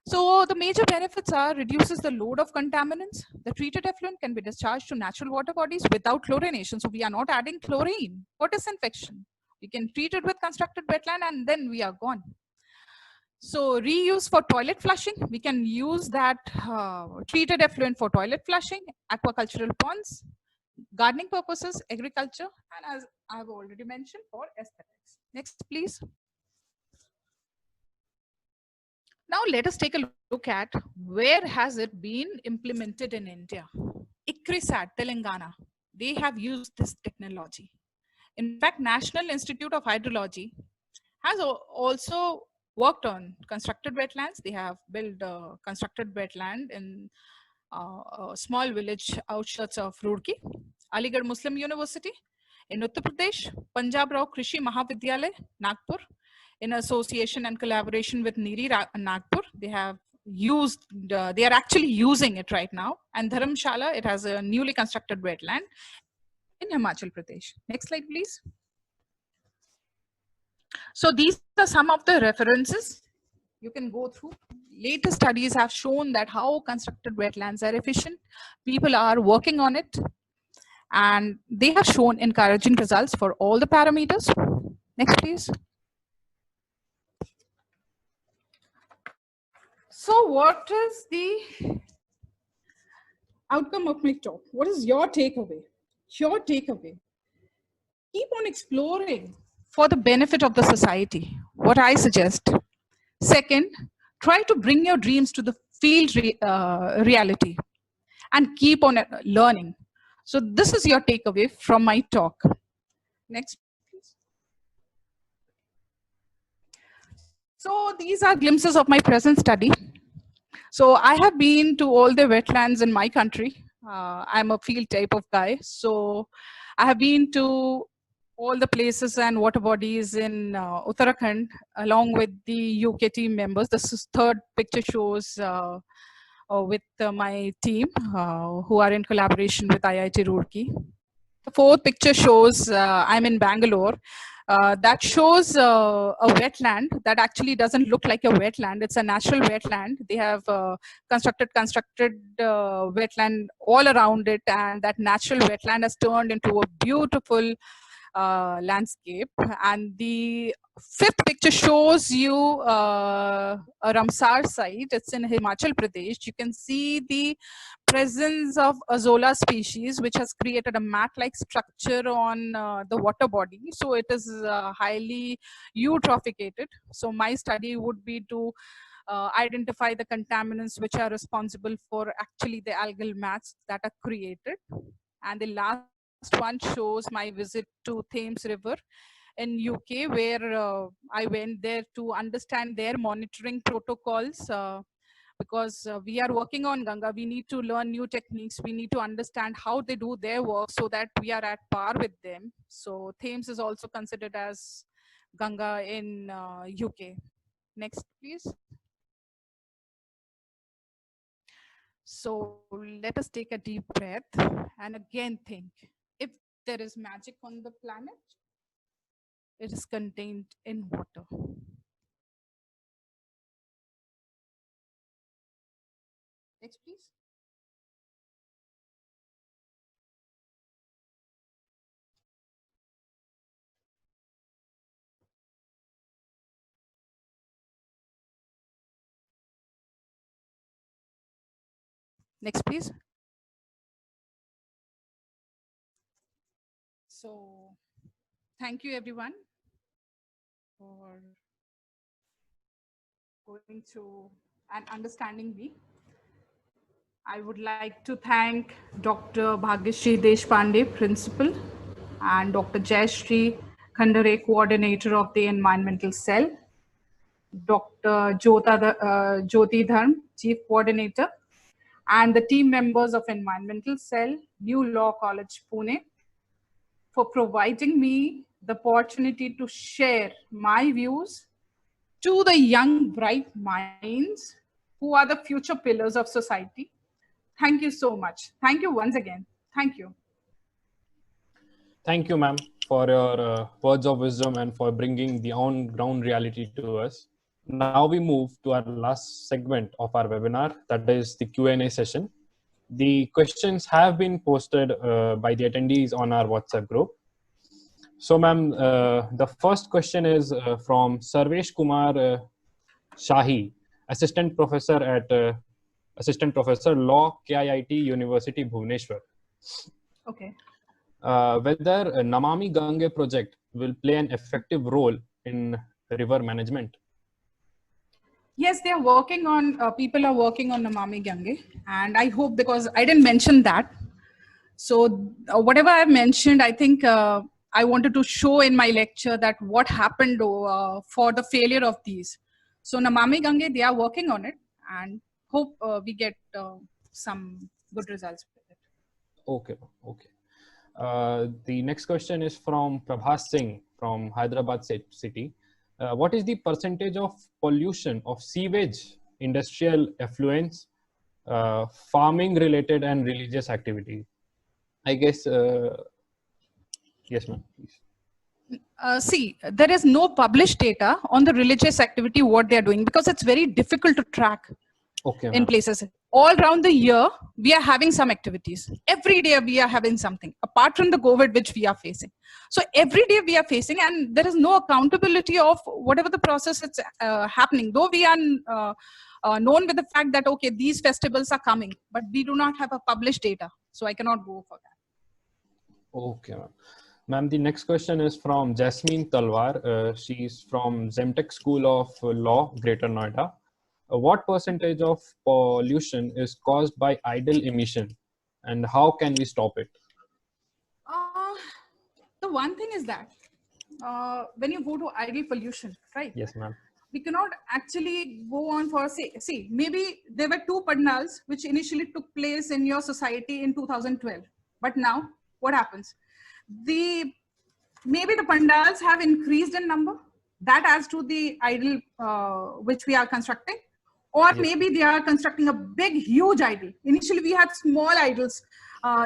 So the major benefits are reduces the load of contaminants. The treated effluent can be discharged to natural water bodies without chlorination. So we are not adding chlorine for disinfection. We can treat it with constructed wetland and then we are gone. So reuse for toilet flushing. We can use that treated effluent for toilet flushing, aquacultural ponds, gardening purposes, agriculture, and as I have already mentioned, for aesthetics. Next, please. Now let us take a look at where has it been implemented in India. ICRISAT, Telangana. they have used this technology. In fact, National Institute of Hydrology has also worked on constructed wetlands. They have built a constructed wetland in a small village outskirts of Roorkee. Aligarh Muslim University in Uttar Pradesh, Punjab Rao Krishi Mahavidyalay, Nagpur, in association and collaboration with NIRI Nagpur, they have used, they are actually using it right now. And Dharamshala, it has a newly constructed wetland in Himachal Pradesh. Next slide, please. So these are some of the references you can go through. Latest studies have shown that how constructed wetlands are efficient. People are working on it, and they have shown encouraging results for all the parameters. Next, please. So what is the outcome of my talk? What is your takeaway? Your takeaway. Keep on exploring for the benefit of the society. What I suggest. Second, try to bring your dreams to the field reality and keep on learning. So this is your takeaway from my talk. Next, please. So these are glimpses of my present study. So I have been to all the wetlands in my country. I'm a field type of guy. So I have been to all the places and water bodies in Uttarakhand along with the UK team members. This is third picture shows with my team who are in collaboration with IIT Roorkee. The fourth picture shows I'm in Bangalore. That shows a wetland that actually doesn't look like a wetland. It's a natural wetland. They have constructed wetland all around it, and that natural wetland has turned into a beautiful landscape. And the fifth picture shows you a Ramsar site. It's in Himachal Pradesh. You can see the presence of Azolla species, which has created a mat-like structure on the water body. So it is highly eutrophicated. So my study would be to identify the contaminants which are responsible for actually the algal mats that are created. And the last one shows my visit to Thames River in UK, where I went there to understand their monitoring protocols. Because we are working on Ganga, we need to learn new techniques. We need to understand how they do their work so that we are at par with them. So Thames is also considered as Ganga in UK. Next, please. So let us take a deep breath and again think, if there is magic on the planet, it is contained in water. Next, please. Next, please. So thank you everyone for going through and understanding me. I would like to thank Dr. Bhagyashree Deshpande, Principal, and Dr. Jayashree Khandare, Coordinator of the Environmental Cell, Dr. Jyoti Dharm, Chief Coordinator, and the team members of Environmental Cell, New Law College, Pune, for providing me the opportunity to share my views to the young, bright minds who are the future pillars of society. Thank you so much. Thank you once again. Thank you. Thank you, ma'am, for your words of wisdom and for bringing the on-ground reality to us. Now we move to our last segment of our webinar, that is the Q&A session. The questions have been posted by the attendees on our WhatsApp group. So, ma'am, the first question is from Sarvesh Kumar Shahi, Assistant Professor Law, KIIT University, Bhubaneswar. Okay. Whether Namami Gange project will play an effective role in river management? Yes, they are working on, people are working on Namami Gange, and I hope, because I didn't mention that. So whatever I mentioned, I think I wanted to show in my lecture that what happened for the failure of these. So Namami Gange, they are working on it, and hope we get some good results with it. Okay, okay. The next question is from Prabhas Singh from Hyderabad city. What is the percentage of pollution of sewage, industrial effluents, farming related and religious activity? I guess, yes, ma'am, please. See, there is no published data on the religious activity, what they are doing, because it's very difficult to track Okay, in ma'am. places. All around the year, we are having some activities. Every day we are having something, apart from the COVID, which we are facing. So every day we are facing, and there is no accountability of whatever the process is happening. Though we are known with the fact that, okay, these festivals are coming, but we do not have a published data. So I cannot go for that. Okay, ma'am. Ma'am, the next question is from Jasmine Talwar. She's from Zemtech School of Law, Greater Noida. What percentage of pollution is caused by idle emission, and how can we stop it? The one thing is that when you go to idle pollution, right? Yes, ma'am. We cannot actually go on for, see, maybe there were 2 pandals which initially took place in your society in 2012. But now, what happens? Maybe the pandals have increased in number. That adds to the idol which we are constructing. Or Yes. maybe they are constructing a big, huge idol. Initially, we had small idols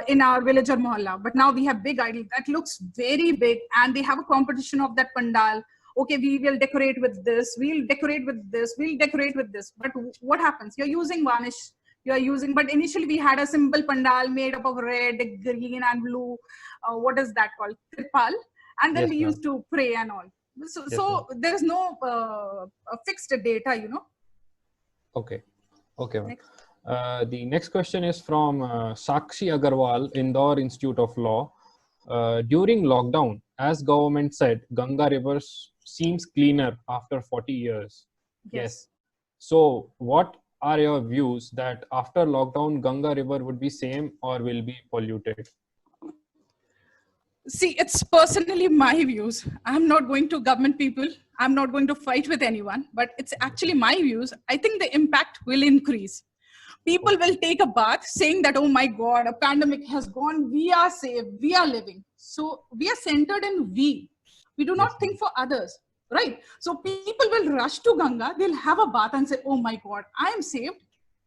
in our village or mohalla, but now we have big idol that looks very big, and they have a competition of that pandal. Okay, we will decorate with this, we'll decorate with this, we'll decorate with this. But what happens? You're using varnish, but initially we had a simple pandal made up of red, green, and blue. What is that called? Tripal. And then Yes, we ma'am. used to pray and all. So there is no fixed data, Okay. Okay, ma'am. The next question is from Sakshi Agarwal, Indore Institute of Law. During lockdown, as government said, Ganga River seems cleaner after 40 years. Yes. So what are your views that after lockdown, Ganga River would be same or will be polluted? See, it's personally my views. I'm not going to government people. I'm not going to fight with anyone, but it's actually my views. I think the impact will increase. People will take a bath saying that, oh my God, a pandemic has gone. We are safe. We are living. So we are centered in we. We do not think for others, right? So people will rush to Ganga. They'll have a bath and say, oh my God, I am saved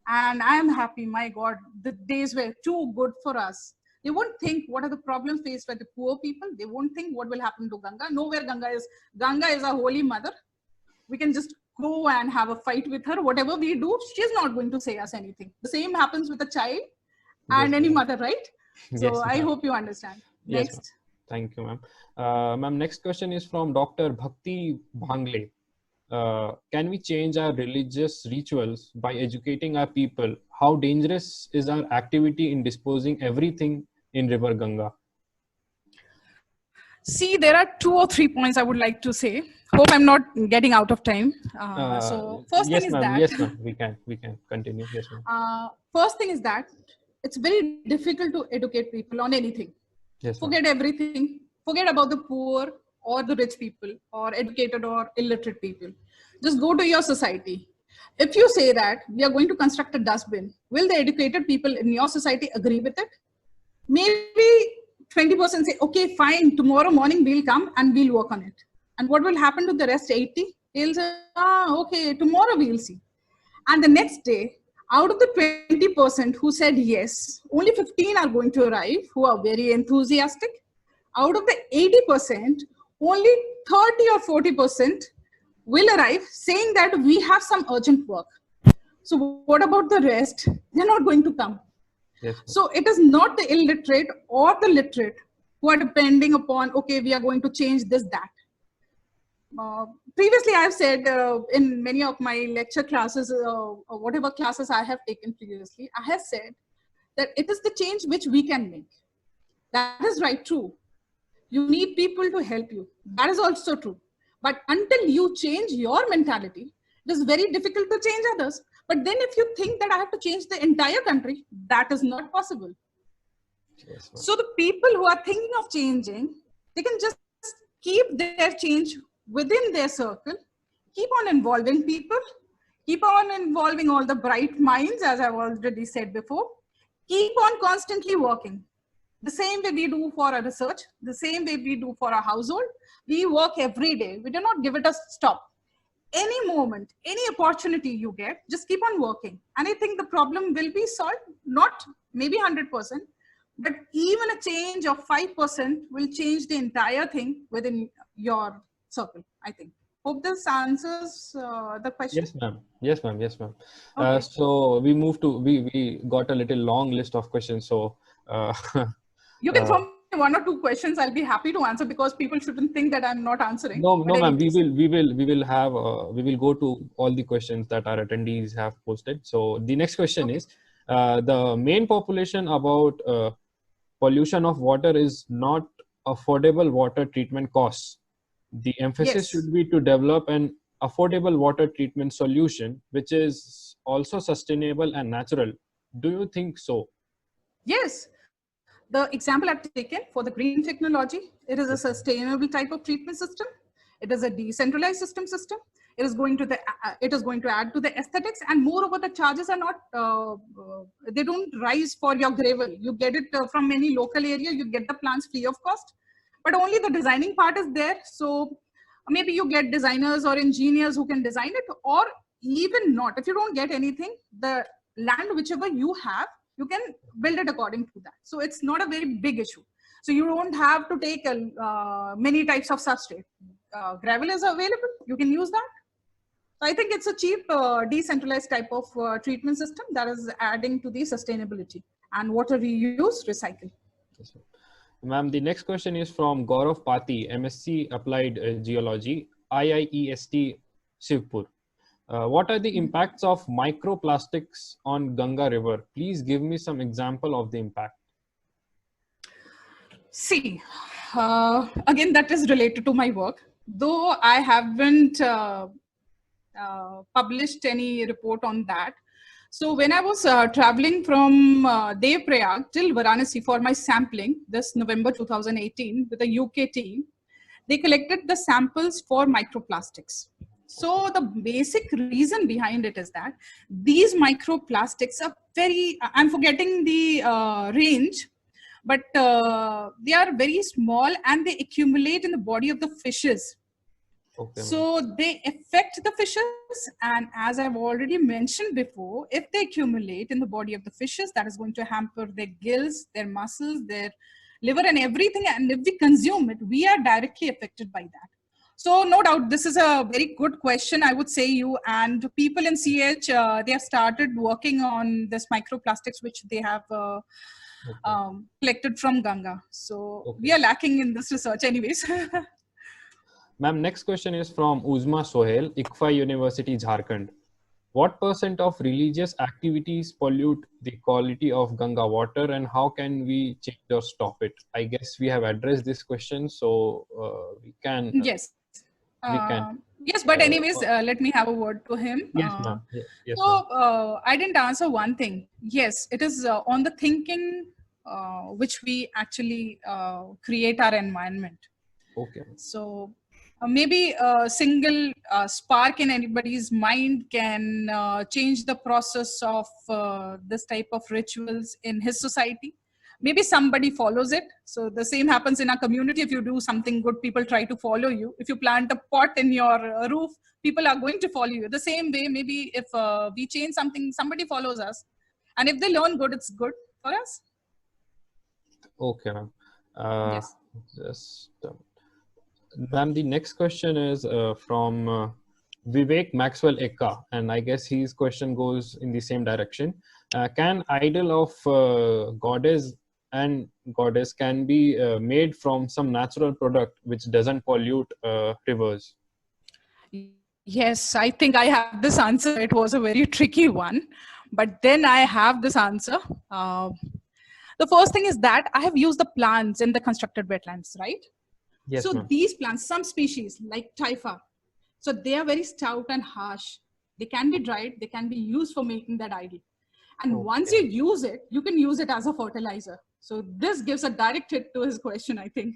and I am happy. My God, the days were too good for us. They won't think what are the problems faced by the poor people. They won't think what will happen to Ganga. Nowhere Ganga is. Ganga is a holy mother. We can just go and have a fight with her. Whatever we do, she's not going to say us anything. The same happens with a child and any mother, right? So Yes, I hope you understand. Yes, Next. Thank you, ma'am. Ma'am, next question is from Dr. Bhakti Bhangle. Can we change our religious rituals by educating our people? How dangerous is our activity in disposing everything in River Ganga? See, there are 2 or 3 points I would like to say. Hope I'm not getting out of time. So first yes, thing is ma'am. that. Yes, ma'am. We can continue. Yes, ma'am. First thing is that it's very difficult to educate people on anything. Yes, forget everything. Forget about the poor or the rich people or educated or illiterate people. Just go to your society. If you say that we are going to construct a dustbin, will the educated people in your society agree with it? Maybe 20% say, okay, fine, tomorrow morning we'll come and we'll work on it. And what will happen to the rest 80? They'll say, okay, tomorrow we'll see. And the next day, out of the 20% who said yes, only 15 are going to arrive who are very enthusiastic. Out of the 80%, only 30 or 40% will arrive saying that we have some urgent work. So what about the rest? They're not going to come. Yes. So it is not the illiterate or the literate who are depending upon, okay, we are going to change this, that. Previously, I've said in many of my lecture classes, whatever classes I have taken previously, I have said that it is the change which we can make. That is right, true. You need people to help you. That is also true. But until you change your mentality, it is very difficult to change others. But then if you think that I have to change the entire country, that is not possible. Yes, ma'am. So the people who are thinking of changing, they can just keep their change within their circle, keep on involving people, keep on involving all the bright minds, as I've already said before, keep on constantly working. The same way we do for our research, the same way we do for our household, we work every day. We do not give it a stop. Any moment, any opportunity you get, just keep on working. And I think the problem will be solved, not maybe 100%, but even a change of 5% will change the entire thing within your circle, I think. Hope this answers the question. Yes, ma'am. Yes, ma'am. Yes, ma'am. Okay. So we moved to, we got a little long list of questions. So You can throw me one or two questions. I'll be happy to answer because people shouldn't think that I'm not answering. no, But ma'am. anyways, We will have, we will go to all the questions that our attendees have posted. So the next question okay. is, the main population about pollution of water is not affordable water treatment costs. The emphasis Yes. should be to develop an affordable water treatment solution, which is also sustainable and natural. Do you think so? Yes. The example I've taken for the green technology, it is a sustainable type of treatment system. It is a decentralized system. It is going to add to the aesthetics, and moreover, the charges are not they don't rise for your gravel. You get it from any local area. You get the plants free of cost, but only the designing part is there. So maybe you get designers or engineers who can design it, or even not. If you don't get anything, the land whichever you have, you can build it according to that. So it's not a very big issue. So you don't have to take many types of substrate. Gravel is available. You can use that. So I think it's a cheap, decentralized type of treatment system that is adding to the sustainability and water reuse, recycle. Yes, ma'am, the next question is from Gaurav Pati, MSc Applied Geology, IIEST Shivpur. What are the impacts of microplastics on Ganga River? Please give me some example of the impact. See, again, that is related to my work. Though I haven't published any report on that. So when I was traveling from Dev Prayag till Varanasi for my sampling this November 2018 with a UK team, they collected the samples for microplastics. So the basic reason behind it is that these microplastics are very, I'm forgetting the range, but they are very small and they accumulate in the body of the fishes. Okay, so they affect the fishes, and as I've already mentioned before, if they accumulate in the body of the fishes, that is going to hamper their gills, their muscles, their liver and everything. And if we consume it, we are directly affected by that. So no doubt, this is a very good question, I would say you. And people in CH, they have started working on this microplastics, which they have collected from Ganga. So we are lacking in this research anyways. Ma'am, next question is from Uzma Sohail, ICFA University, Jharkhand. What % of religious activities pollute the quality of Ganga water, and how can we change or stop it? I guess we have addressed this question, so we can. Yes. Yes, but anyways, let me have a word to him. Yes, ma'am. Yes, so I didn't answer one thing. Yes, it is on the thinking which we actually create our environment. Okay. So maybe a single spark in anybody's mind can change the process of this type of rituals in his society. Maybe somebody follows it. So the same happens in our community. If you do something good, people try to follow you. If you plant a pot in your roof, people are going to follow you. The same way, maybe if we change something, somebody follows us. And if they learn good, it's good for us. Okay, ma'am. Yes. Just, ma'am, the next question is from Vivek Maxwell Ekka, and I guess his question goes in the same direction. Can idol of goddess and goddess can be made from some natural product which doesn't pollute rivers? Yes, I think I have this answer. It was a very tricky one, but then I have this answer. The first thing is that I have used the plants in the constructed wetlands, right? Yes, so ma'am. These plants, some species like typha, so they are very stout and harsh. They can be dried, they can be used for making that idol. And once you use it, you can use it as a fertilizer. So this gives a direct hit to his question, I think.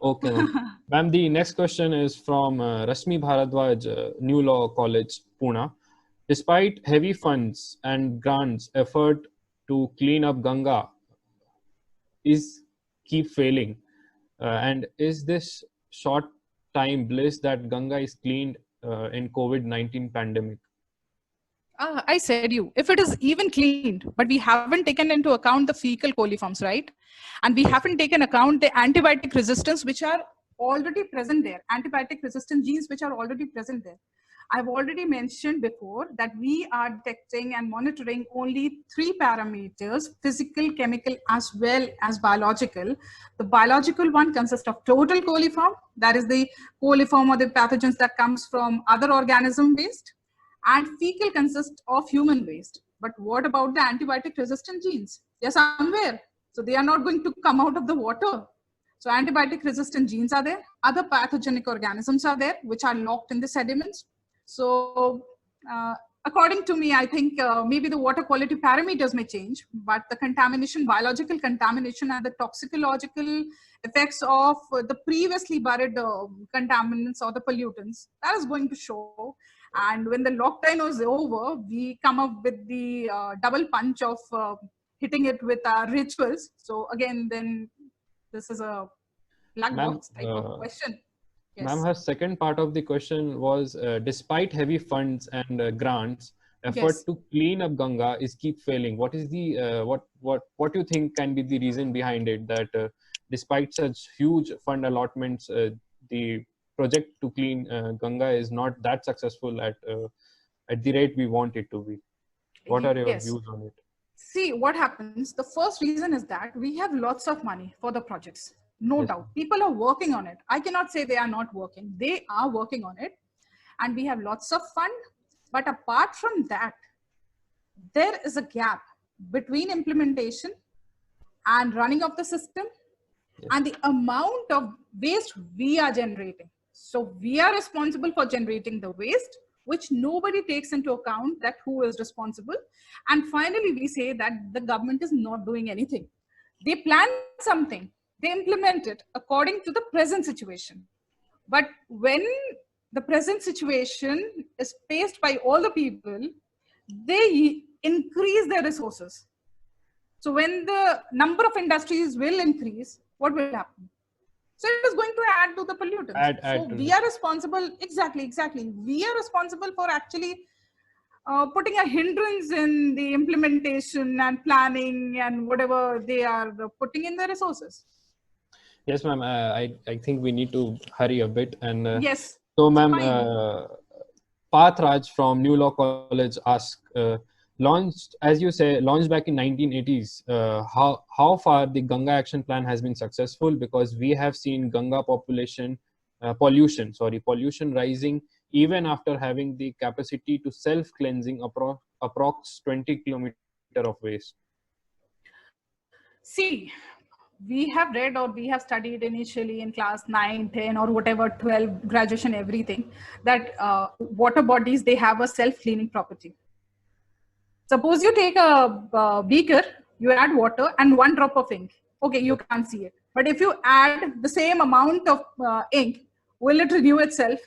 Okay, ma'am. Ma'am, the next question is from Rasmi Bharadwaj, New Law College, Pune. Despite heavy funds and grants, effort to clean up Ganga is keep failing. And is this short time bliss that Ganga is cleaned in COVID-19 pandemic? I said you, if it is even cleaned, but we haven't taken into account the fecal coliforms, right? And we Yes. haven't taken account the antibiotic resistance, which are already present there, antibiotic resistant genes, which are already present there. I've already mentioned before that we are detecting and monitoring only 3 parameters, physical, chemical, as well as biological. The biological one consists of total coliform, that is the coliform or the pathogens that comes from other organism waste, and fecal consists of human waste. But what about the antibiotic resistant genes? They're somewhere. So they are not going to come out of the water. So antibiotic resistant genes are there. Other pathogenic organisms are there, which are locked in the sediments. So according to me, I think maybe the water quality parameters may change, but the contamination, biological contamination and the toxicological effects of the previously buried contaminants or the pollutants, that is going to show. And when the lockdown was over, we come up with the double punch of hitting it with our rituals. So again, then this is a black Ma'am, box type of question. ma'am, Yes. her second part of the question was, despite heavy funds and grants, effort Yes. to clean up Ganga is keep failing. What is the what you think can be the reason behind it, that despite such huge fund allotments, the project to clean Ganga is not that successful at the rate we want it to be? What are your Yes. views on it? See, what happens, the first reason is that we have lots of money for the projects. No Yes, doubt. People are working on it. I cannot say they are not working. They are working on it. And we have lots of fun. But apart from that, there is a gap between implementation and running of the system and the amount of waste we are generating. So we are responsible for generating the waste, which nobody takes into account that who is responsible. And finally, we say that the government is not doing anything. They plan something, they implement it according to the present situation. But when the present situation is faced by all the people, they increase their resources. So when the number of industries will increase, what will happen? So it is going to add to the pollutants. add So to we are responsible, exactly. We are responsible for actually putting a hindrance in the implementation and planning and whatever they are putting in the resources. Yes, ma'am. I think we need to hurry a bit. And Yes. so, ma'am, Fine. Path Raj from New Law College asked, launched, as you say, launched back in 1980s. How far the Ganga Action Plan has been successful? Because we have seen Ganga pollution rising even after having the capacity to self-cleansing approx 20 kilometer of waste. See, we have read or we have studied initially in class 9, 10 or whatever, 12, graduation, everything, that water bodies, they have a self-cleaning property. Suppose you take a beaker, you add water and 1 drop of ink. Okay, you can't see it. But if you add the same amount of ink, will it renew itself?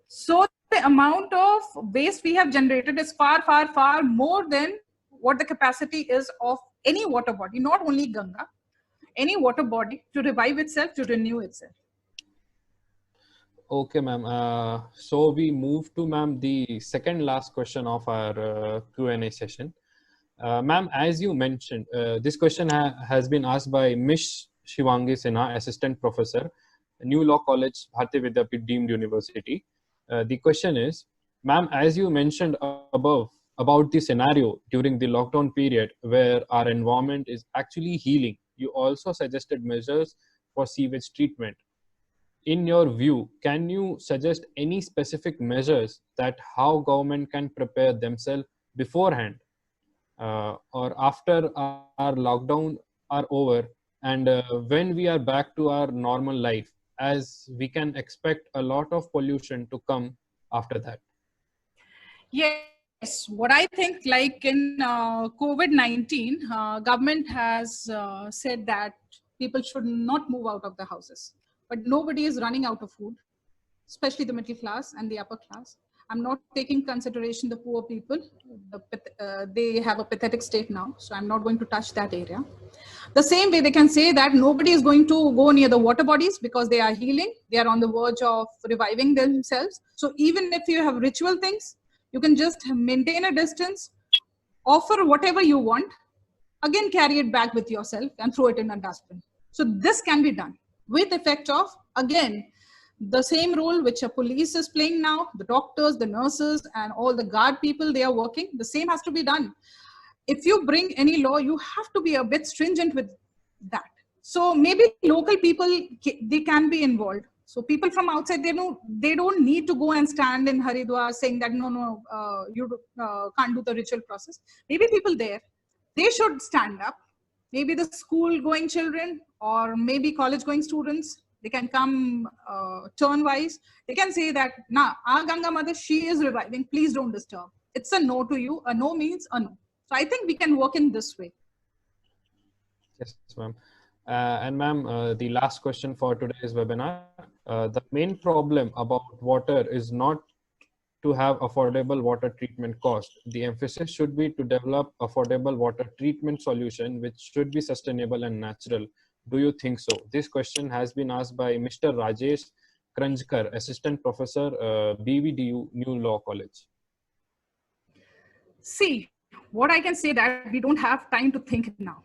So the amount of waste we have generated is far more than what the capacity is of any water body, not only Ganga, any water body to revive itself, to renew itself. Okay, ma'am. So we move to, ma'am, the second last question of our Q&A session. Ma'am, as you mentioned, this question has been asked by Miss Shivangi Sinha, Assistant Professor, New Law College, Bharati Vidyapith Deemed University. The question is, ma'am, as you mentioned above about the scenario during the lockdown period where our environment is actually healing, you also suggested measures for sewage treatment. In your view, can you suggest any specific measures that how government can prepare themselves beforehand or after our lockdown are over, and when we are back to our normal life, as we can expect a lot of pollution to come after that? Yes, Yes, what I think, like in COVID-19, government has said that people should not move out of the houses, but nobody is running out of food, especially the middle class and the upper class. I'm not taking consideration the poor people. They have a pathetic state now, so I'm not going to touch that area. The same way they can say that nobody is going to go near the water bodies because they are healing. They are on the verge of reviving themselves. So even if you have ritual things, you can just maintain a distance, offer whatever you want, again carry it back with yourself and throw it in a dustbin. So this can be done with effect of, again, the same role which a police is playing now, the doctors, the nurses, and all the guard people, they are working. The same has to be done. If you bring any law, you have to be a bit stringent with that. So maybe local people, they can be involved. So people from outside, they don't need to go and stand in Haridwar saying that, no, you can't do the ritual process. Maybe people there, they should stand up. Maybe the school going children or maybe college going students, they can come turn wise. They can say that, nah, our Ganga mother, she is reviving. Please don't disturb. It's a no to you. A no means a no. So I think we can work in this way. Yes, ma'am. And ma'am, the last question for today's webinar. The main problem about water is not to have affordable water treatment cost. The emphasis should be to develop affordable water treatment solution which should be sustainable and natural. Do you think so? This question has been asked by Mr. Rajesh Kranjkar, Assistant Professor, BVDU, New Law College. See, what I can say that we don't have time to think now.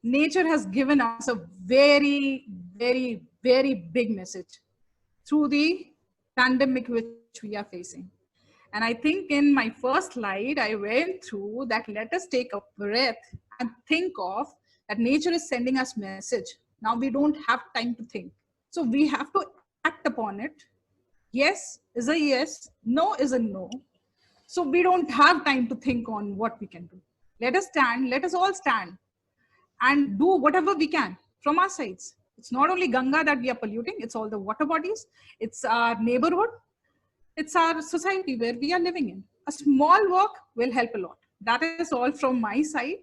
Nature has given us a very, very, very big message through the pandemic which we are facing. And I think in my first slide, I went through that let us take a breath and think of that nature is sending us message. Now we don't have time to think. So we have to act upon it. Yes is a yes, no is a no. So we don't have time to think on what we can do. Let us all stand and do whatever we can from our sides. It's not only Ganga that we are polluting, it's all the water bodies, it's our neighborhood, it's our society where we are living in. A small work will help a lot. That is all from my side.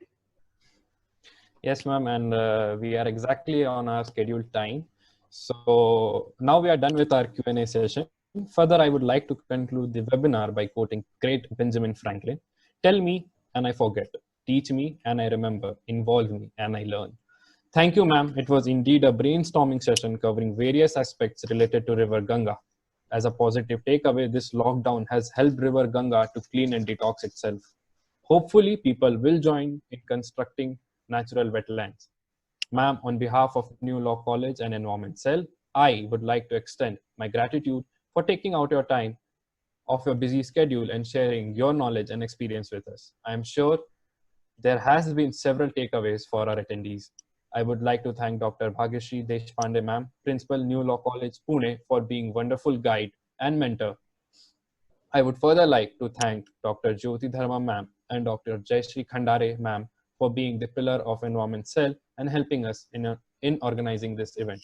Yes, ma'am, and we are exactly on our scheduled time. So now we are done with our Q&A session. Further, I would like to conclude the webinar by quoting great Benjamin Franklin. Tell me and I forget. Teach me and I remember. Involve me and I learn. Thank you, ma'am. It was indeed a brainstorming session covering various aspects related to River Ganga. As a positive takeaway, this lockdown has helped River Ganga to clean and detox itself. Hopefully, people will join in constructing natural wetlands. Ma'am, on behalf of New Law College and Environment Cell, I would like to extend my gratitude for taking out your time of your busy schedule and sharing your knowledge and experience with us. I am sure there has been several takeaways for our attendees. I would like to thank Dr. Bhagyashree Deshpande ma'am, Principal New Law College, Pune, for being wonderful guide and mentor. I would further like to thank Dr. Jyoti Dharma ma'am and Dr. Jayashree Khandare ma'am for being the pillar of Environment Cell and helping us in organizing this event.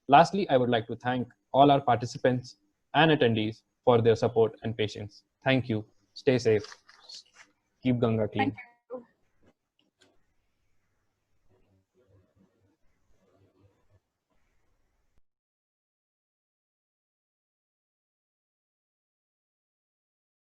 Lastly, I would like to thank all our participants and attendees for their support and patience. Thank you. Stay safe. Keep Ganga clean.